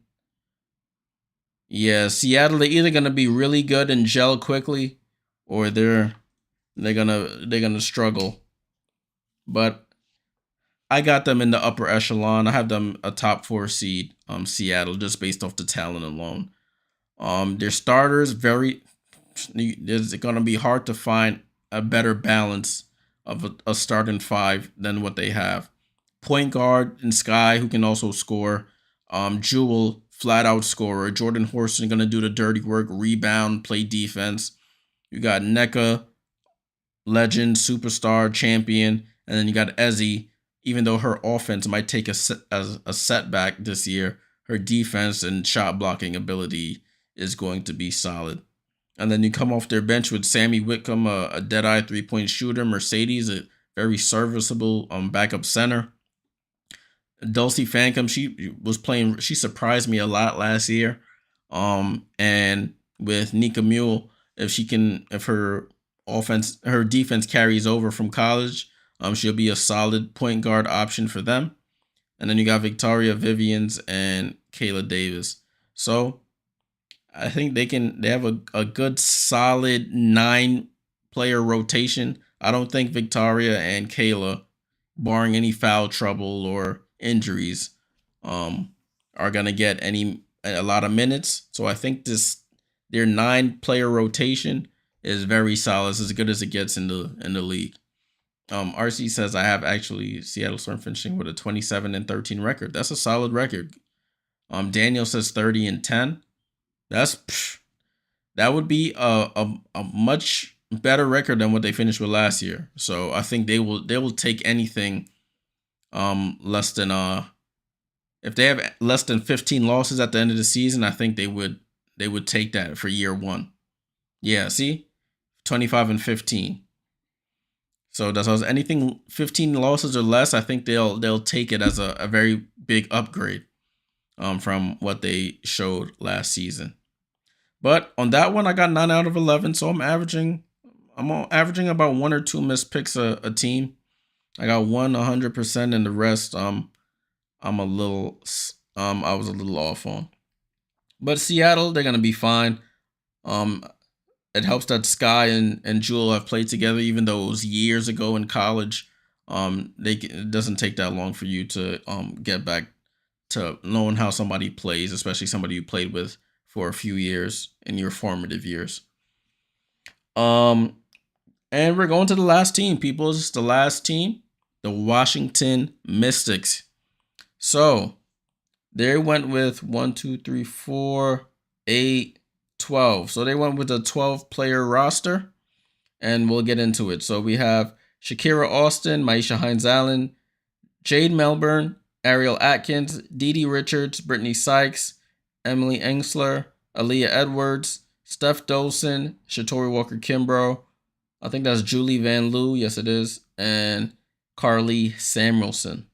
Yeah, Seattle, they're either gonna be really good and gel quickly, or they're gonna struggle. But I got them in the upper echelon. I have them a top 4 seed, Seattle, just based off the talent alone. Their starters it's gonna be hard to find a better balance of a starting 5 than what they have. Point guard and Sky, who can also score. Jewel, flat out scorer. Jordan Horston gonna do the dirty work, rebound, play defense. You got Nneka, legend, superstar, champion, and then you got Ezzy. Even though her offense might take a setback this year, her defense and shot blocking ability is going to be solid. And then you come off their bench with Sammy Whitcomb, a dead-eye three-point shooter. Mercedes, a very serviceable backup center. Dulcie Fancom, she surprised me a lot last year. And with Nika Mule, if her defense carries over from college, she'll be a solid point guard option for them. And then you got Victoria Vivians and Kayla Davis. So I think they have a good solid 9-player rotation. I don't think Victoria and Kayla, barring any foul trouble or injuries, are gonna get a lot of minutes. So I think their 9-player rotation is very solid. It's as good as it gets in the league. RC says I have actually Seattle Storm finishing with a 27-13 record. That's a solid record. Daniel says 30-10. That would be a much better record than what they finished with last year. So I think they will take anything less than if they have less than 15 losses at the end of the season, I think they would take that for year one. Yeah, see? 25-15. So that's anything 15 losses or less, I think they'll take it as a very big upgrade from what they showed last season. But on that one, I got 9 out of 11, so I'm averaging about 1 or 2 missed picks a team. I got one 100%, and the rest I'm a little I was a little off on. But Seattle, they're gonna be fine. It helps that Sky and Jewel have played together, even though it was years ago in college. It doesn't take that long for you to get back to knowing how somebody plays, especially somebody you played with for a few years in your formative years. And we're going to the last team, people. This is the last team, the Washington Mystics. So they went with 1, 2, 3, 4, 8, 12. So they went with a 12-player roster, and we'll get into it. So we have Shakira Austin, Maisha Hines-Allen, Jade Melbourne, Ariel Atkins, Dee Richards, Brittany Sykes, Emily Engsler, Aaliyah Edwards, Steph Dolson, Shatori Walker-Kimbrough. I think that's Julie Van Loo. Yes, it is. And Carly Samuelson.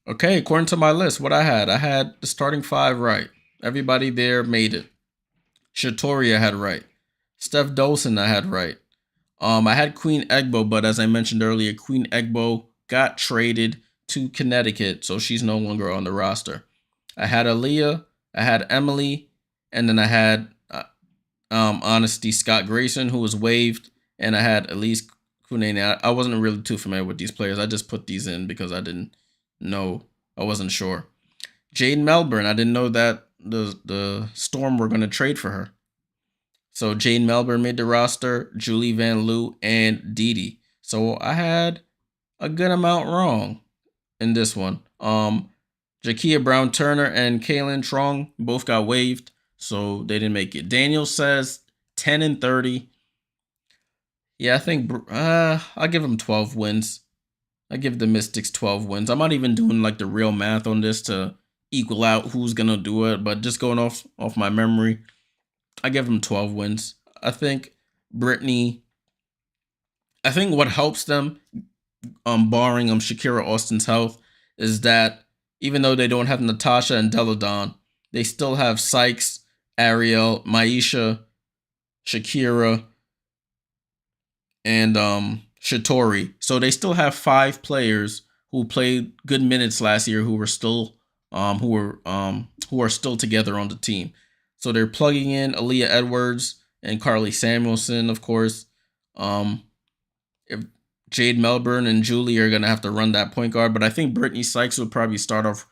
Okay, according to my list, what I had the starting 5 right. Everybody there made it. Shatori I had right. Steph Dolson I had right. I had Queen Egbo, but as I mentioned earlier, Queen Egbo got traded to Connecticut, so she's no longer on the roster. I had Aaliyah, I had Emily, and then I had Honesty Scott Grayson, who was waived, and I had Elise Kunene. I wasn't really too familiar with these players. I just put these in because I didn't know. I wasn't sure. Jade Melbourne, I didn't know that the Storm were going to trade for her. So Jade Melbourne made the roster, Julie Van Loo, and Dee. So I had a good amount wrong in this one. Jakia Brown Turner and Kaylin Trong both got waived, so they didn't make it. Daniel says 10-30. Yeah, I think I'll give them 12 wins. I give the Mystics 12 wins. I'm not even doing like the real math on this to equal out who's gonna do it, but just going off my memory, I give them 12 wins. I think Brittany. I think what helps them, barring Shakira Austin's health, is that even though they don't have Natasha and Deladon, they still have Sykes, Ariel, Maisha, Shakira, and Shatori. So they still have 5 players who played good minutes last year who are still together on the team. So they're plugging in Aaliyah Edwards and Carly Samuelson, of course. If Jade Melbourne and Julie are gonna have to run that point guard, but I think Brittany Sykes will probably start off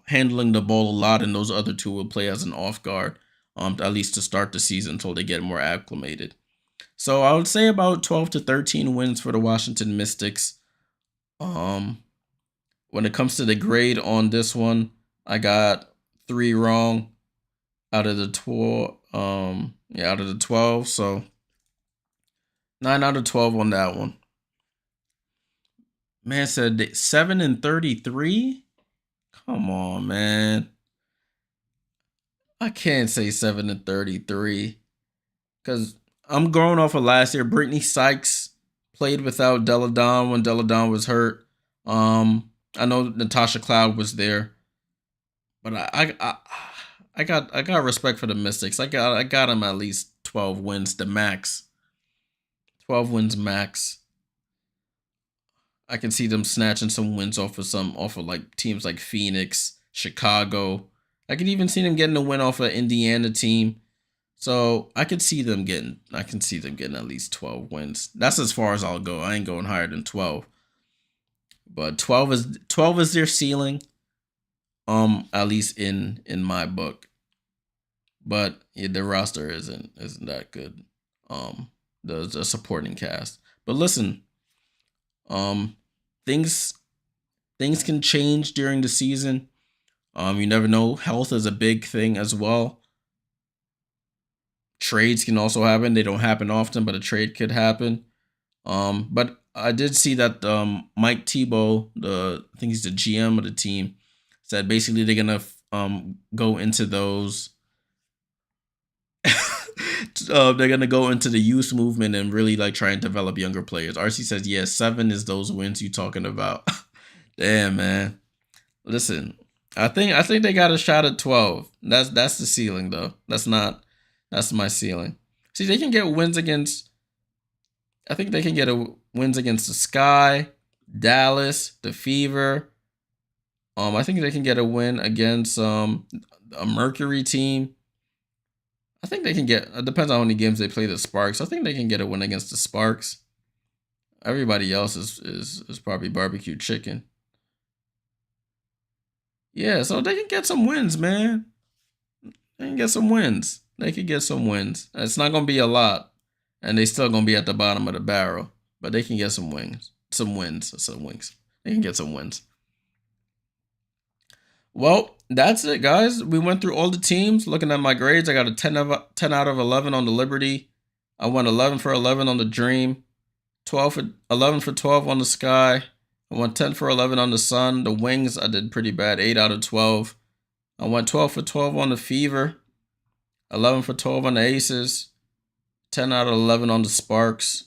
handling the ball a lot, and those other 2 will play as an off guard, at least to start the season until they get more acclimated. So I would say about 12-13 wins for the Washington Mystics. When it comes to the grade on this one, I got 3 wrong out of the 12. Out of the 12. So 9 out of 12 on that one. Man said 7-33. Come on, man. I can't say 7-33 because I'm going off of last year. Brittany Sykes played without Deladon when Deladon was hurt. I know Natasha Cloud was there, but I got respect for the Mystics. I got them at least 12 wins, the max. 12 wins max. I can see them snatching some wins off of like teams like Phoenix, Chicago. I can even see them getting a win off of Indiana team. So I can see them getting at least 12 wins. That's as far as I'll go. I ain't going higher than 12. But 12 is their ceiling. At least in my book. But yeah, the roster isn't that good. The supporting cast. But listen, um things things can change during the season. You never know. Health is a big thing as well. Trades can also happen. They don't happen often, but a trade could happen. But I did see that Mike Tebow, I think he's the GM of the team, said basically they're gonna go into those. They're gonna go into the youth movement and really like try and develop younger players. RC says, "Yeah, 7 is those wins you talking about." Damn, man. Listen, I think they got a shot at 12. That's the ceiling though. That's my ceiling. See, they can get wins against. I think they can get wins against the Sky, Dallas, the Fever. I think they can get a win against a Mercury team. I think they can get. It depends on how many games they play the Sparks. I think they can get a win against the Sparks. Everybody else is probably barbecue chicken. Yeah, so they can get some wins, man. They can get some wins. They can get some wins. It's not gonna be a lot, and they still gonna be at the bottom of the barrel. But they can get some wins, some wins. They can get some wins. Well, that's it, guys. We went through all the teams. Looking at my grades, I got a 10 out of 11 on the Liberty. I went 11 for 11 on the Dream. 11 for 12 on the Sky. I went 10 for 11 on the Sun. The Wings, I did pretty bad. 8 out of 12. I went 12 for 12 on the Fever. 11 for 12 on the Aces. 10 out of 11 on the Sparks.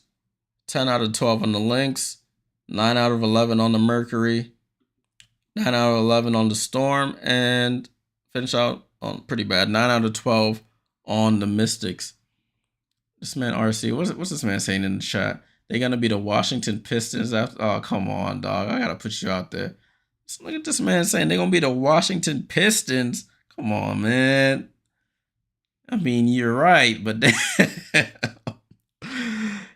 10 out of 12 on the Lynx. 9 out of 11 on the Mercury. 9 out of 11 on the Storm. And finish out on pretty bad. 9 out of 12 on the Mystics. This man RC, what's this man saying in the chat? They're gonna be the Washington Pistons after. Oh, come on, dog. I gotta put you out there. Just look at this man saying they're gonna be the Washington Pistons. Come on, man. I mean, you're right, but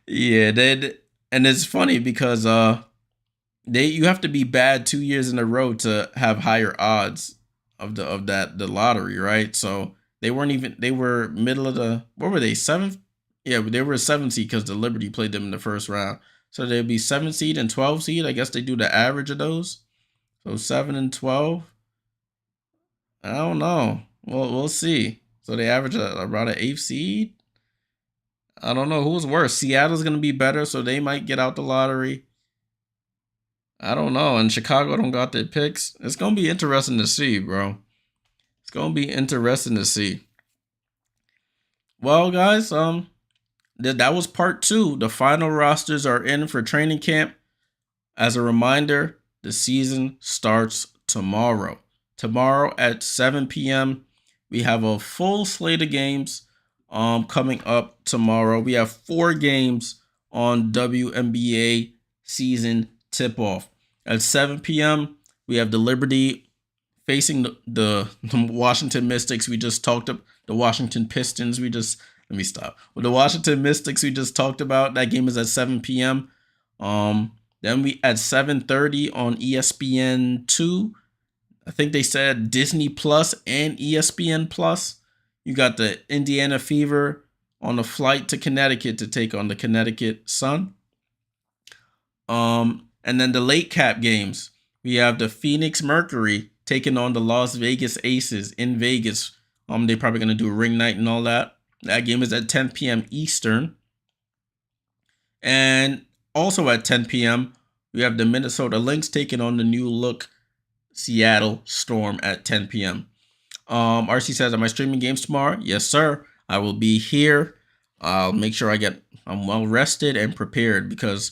yeah, they and it's funny because you have to be bad 2 years in a row to have higher odds the lottery, right? So they were middle of the, what were they, seventh? Yeah, they were a 7 seed because the Liberty played them in the first round. So they'd be 7 seed and 12 seed. I guess they do the average of those. So 7 and 12. I don't know. Well, we'll see. So they average around an 8th seed. I don't know who's worse. Seattle's gonna be better, so they might get out the lottery. I don't know. And Chicago don't got their picks. It's gonna be interesting to see, bro. It's gonna be interesting to see. Well, guys, that was part 2. The final rosters are in for training camp. As a reminder, the season starts tomorrow. Tomorrow at 7 p.m. We have a full slate of games coming up tomorrow. We have 4 games on WNBA season tip-off. At 7 p.m., we have the Liberty facing the Washington Mystics. We just talked about the Washington Pistons. Let me stop. With the Washington Mystics we just talked about, that game is at 7 p.m. Then we at 7:30 on ESPN2. I think they said Disney Plus and ESPN Plus. You got the Indiana Fever on a flight to Connecticut to take on the Connecticut Sun. And then the late cap games. We have the Phoenix Mercury taking on the Las Vegas Aces in Vegas. They're probably gonna do a ring night and all that. That game is at 10 p.m. Eastern. And also at 10 p.m., we have the Minnesota Lynx taking on the new look Seattle Storm at 10 p.m. RC says, am I streaming games tomorrow? Yes, sir. I will be here. I'll make sure I'm well rested and prepared because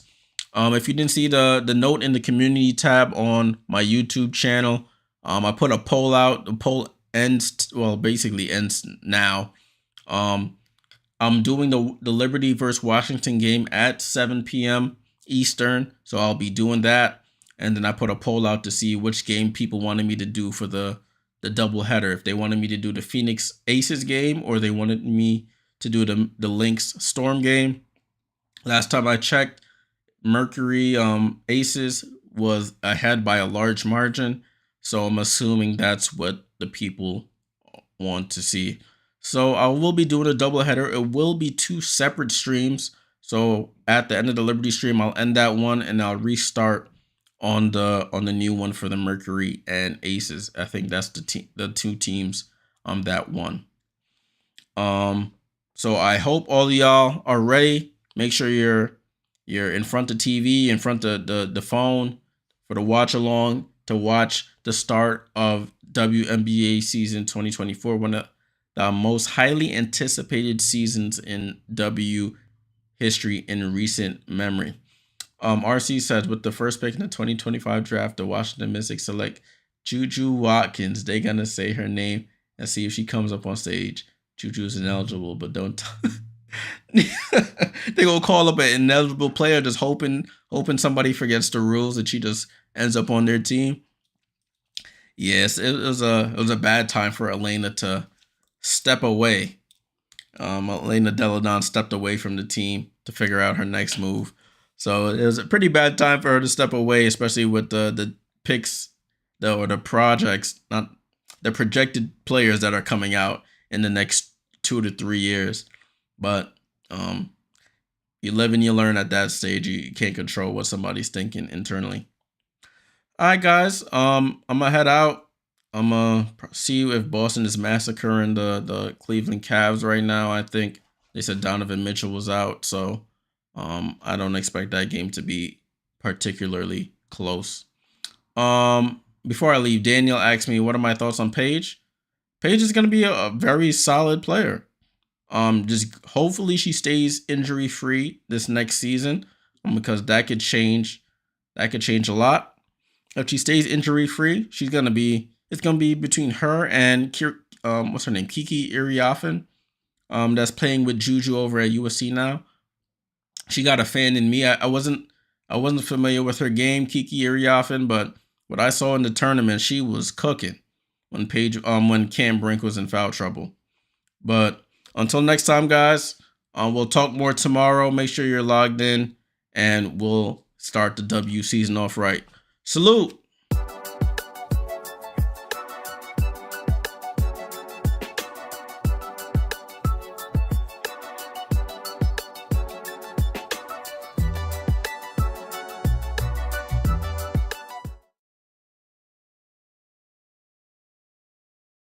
If you didn't see the note in the community tab on my YouTube channel, I put a poll out. The poll basically ends now. I'm doing the Liberty versus Washington game at 7 p.m. Eastern, so I'll be doing that. And then I put a poll out to see which game people wanted me to do for the doubleheader. If they wanted me to do the Phoenix Aces game, or they wanted me to do the Lynx Storm game. Last time I checked, Mercury Aces was ahead by a large margin, so I'm assuming that's what the people want to see. So I will be doing a doubleheader. It will be 2 separate streams. So at the end of the Liberty stream, I'll end that one and I'll restart on the new one for the Mercury and Aces. I think that's the 2 teams that won. So I hope all of y'all are ready. Make sure you're in front of TV, in front of the phone for the watch along to watch the start of WNBA season 2024, one of the most highly anticipated seasons in W history in recent memory. RC says, with the first pick in the 2025 draft, the Washington Mystics select Juju Watkins. They're going to say her name and see if she comes up on stage. Juju's ineligible, but don't. They gonna call up an ineligible player, just hoping somebody forgets the rules and she just ends up on their team. Yes, it was a bad time for Elena to step away. Elena Deladon stepped away from the team to figure out her next move. So it was a pretty bad time for her to step away, especially with the picks, the projects, not the projected players that are coming out in the next 2 to 3 years. But you live and you learn at that stage. You can't control what somebody's thinking internally. All right, guys. I'm gonna head out. I'm gonna see if Boston is massacring the Cleveland Cavs right now. I think they said Donovan Mitchell was out, so I don't expect that game to be particularly close. Before I leave, Daniel asked me, what are my thoughts on Paige? Paige is gonna be a very solid player. Just hopefully she stays injury free this next season, because that could change a lot. If she stays injury free, it's gonna be between her and what's her name, Kiki Iriafen, that's playing with Juju over at USC now. She got a fan in me. I wasn't familiar with her game, Kiki Iriafen, but what I saw in the tournament, she was cooking when Cam Brink was in foul trouble. But until next time, guys, we'll talk more tomorrow. Make sure you're logged in, and we'll start the W season off right. Salute.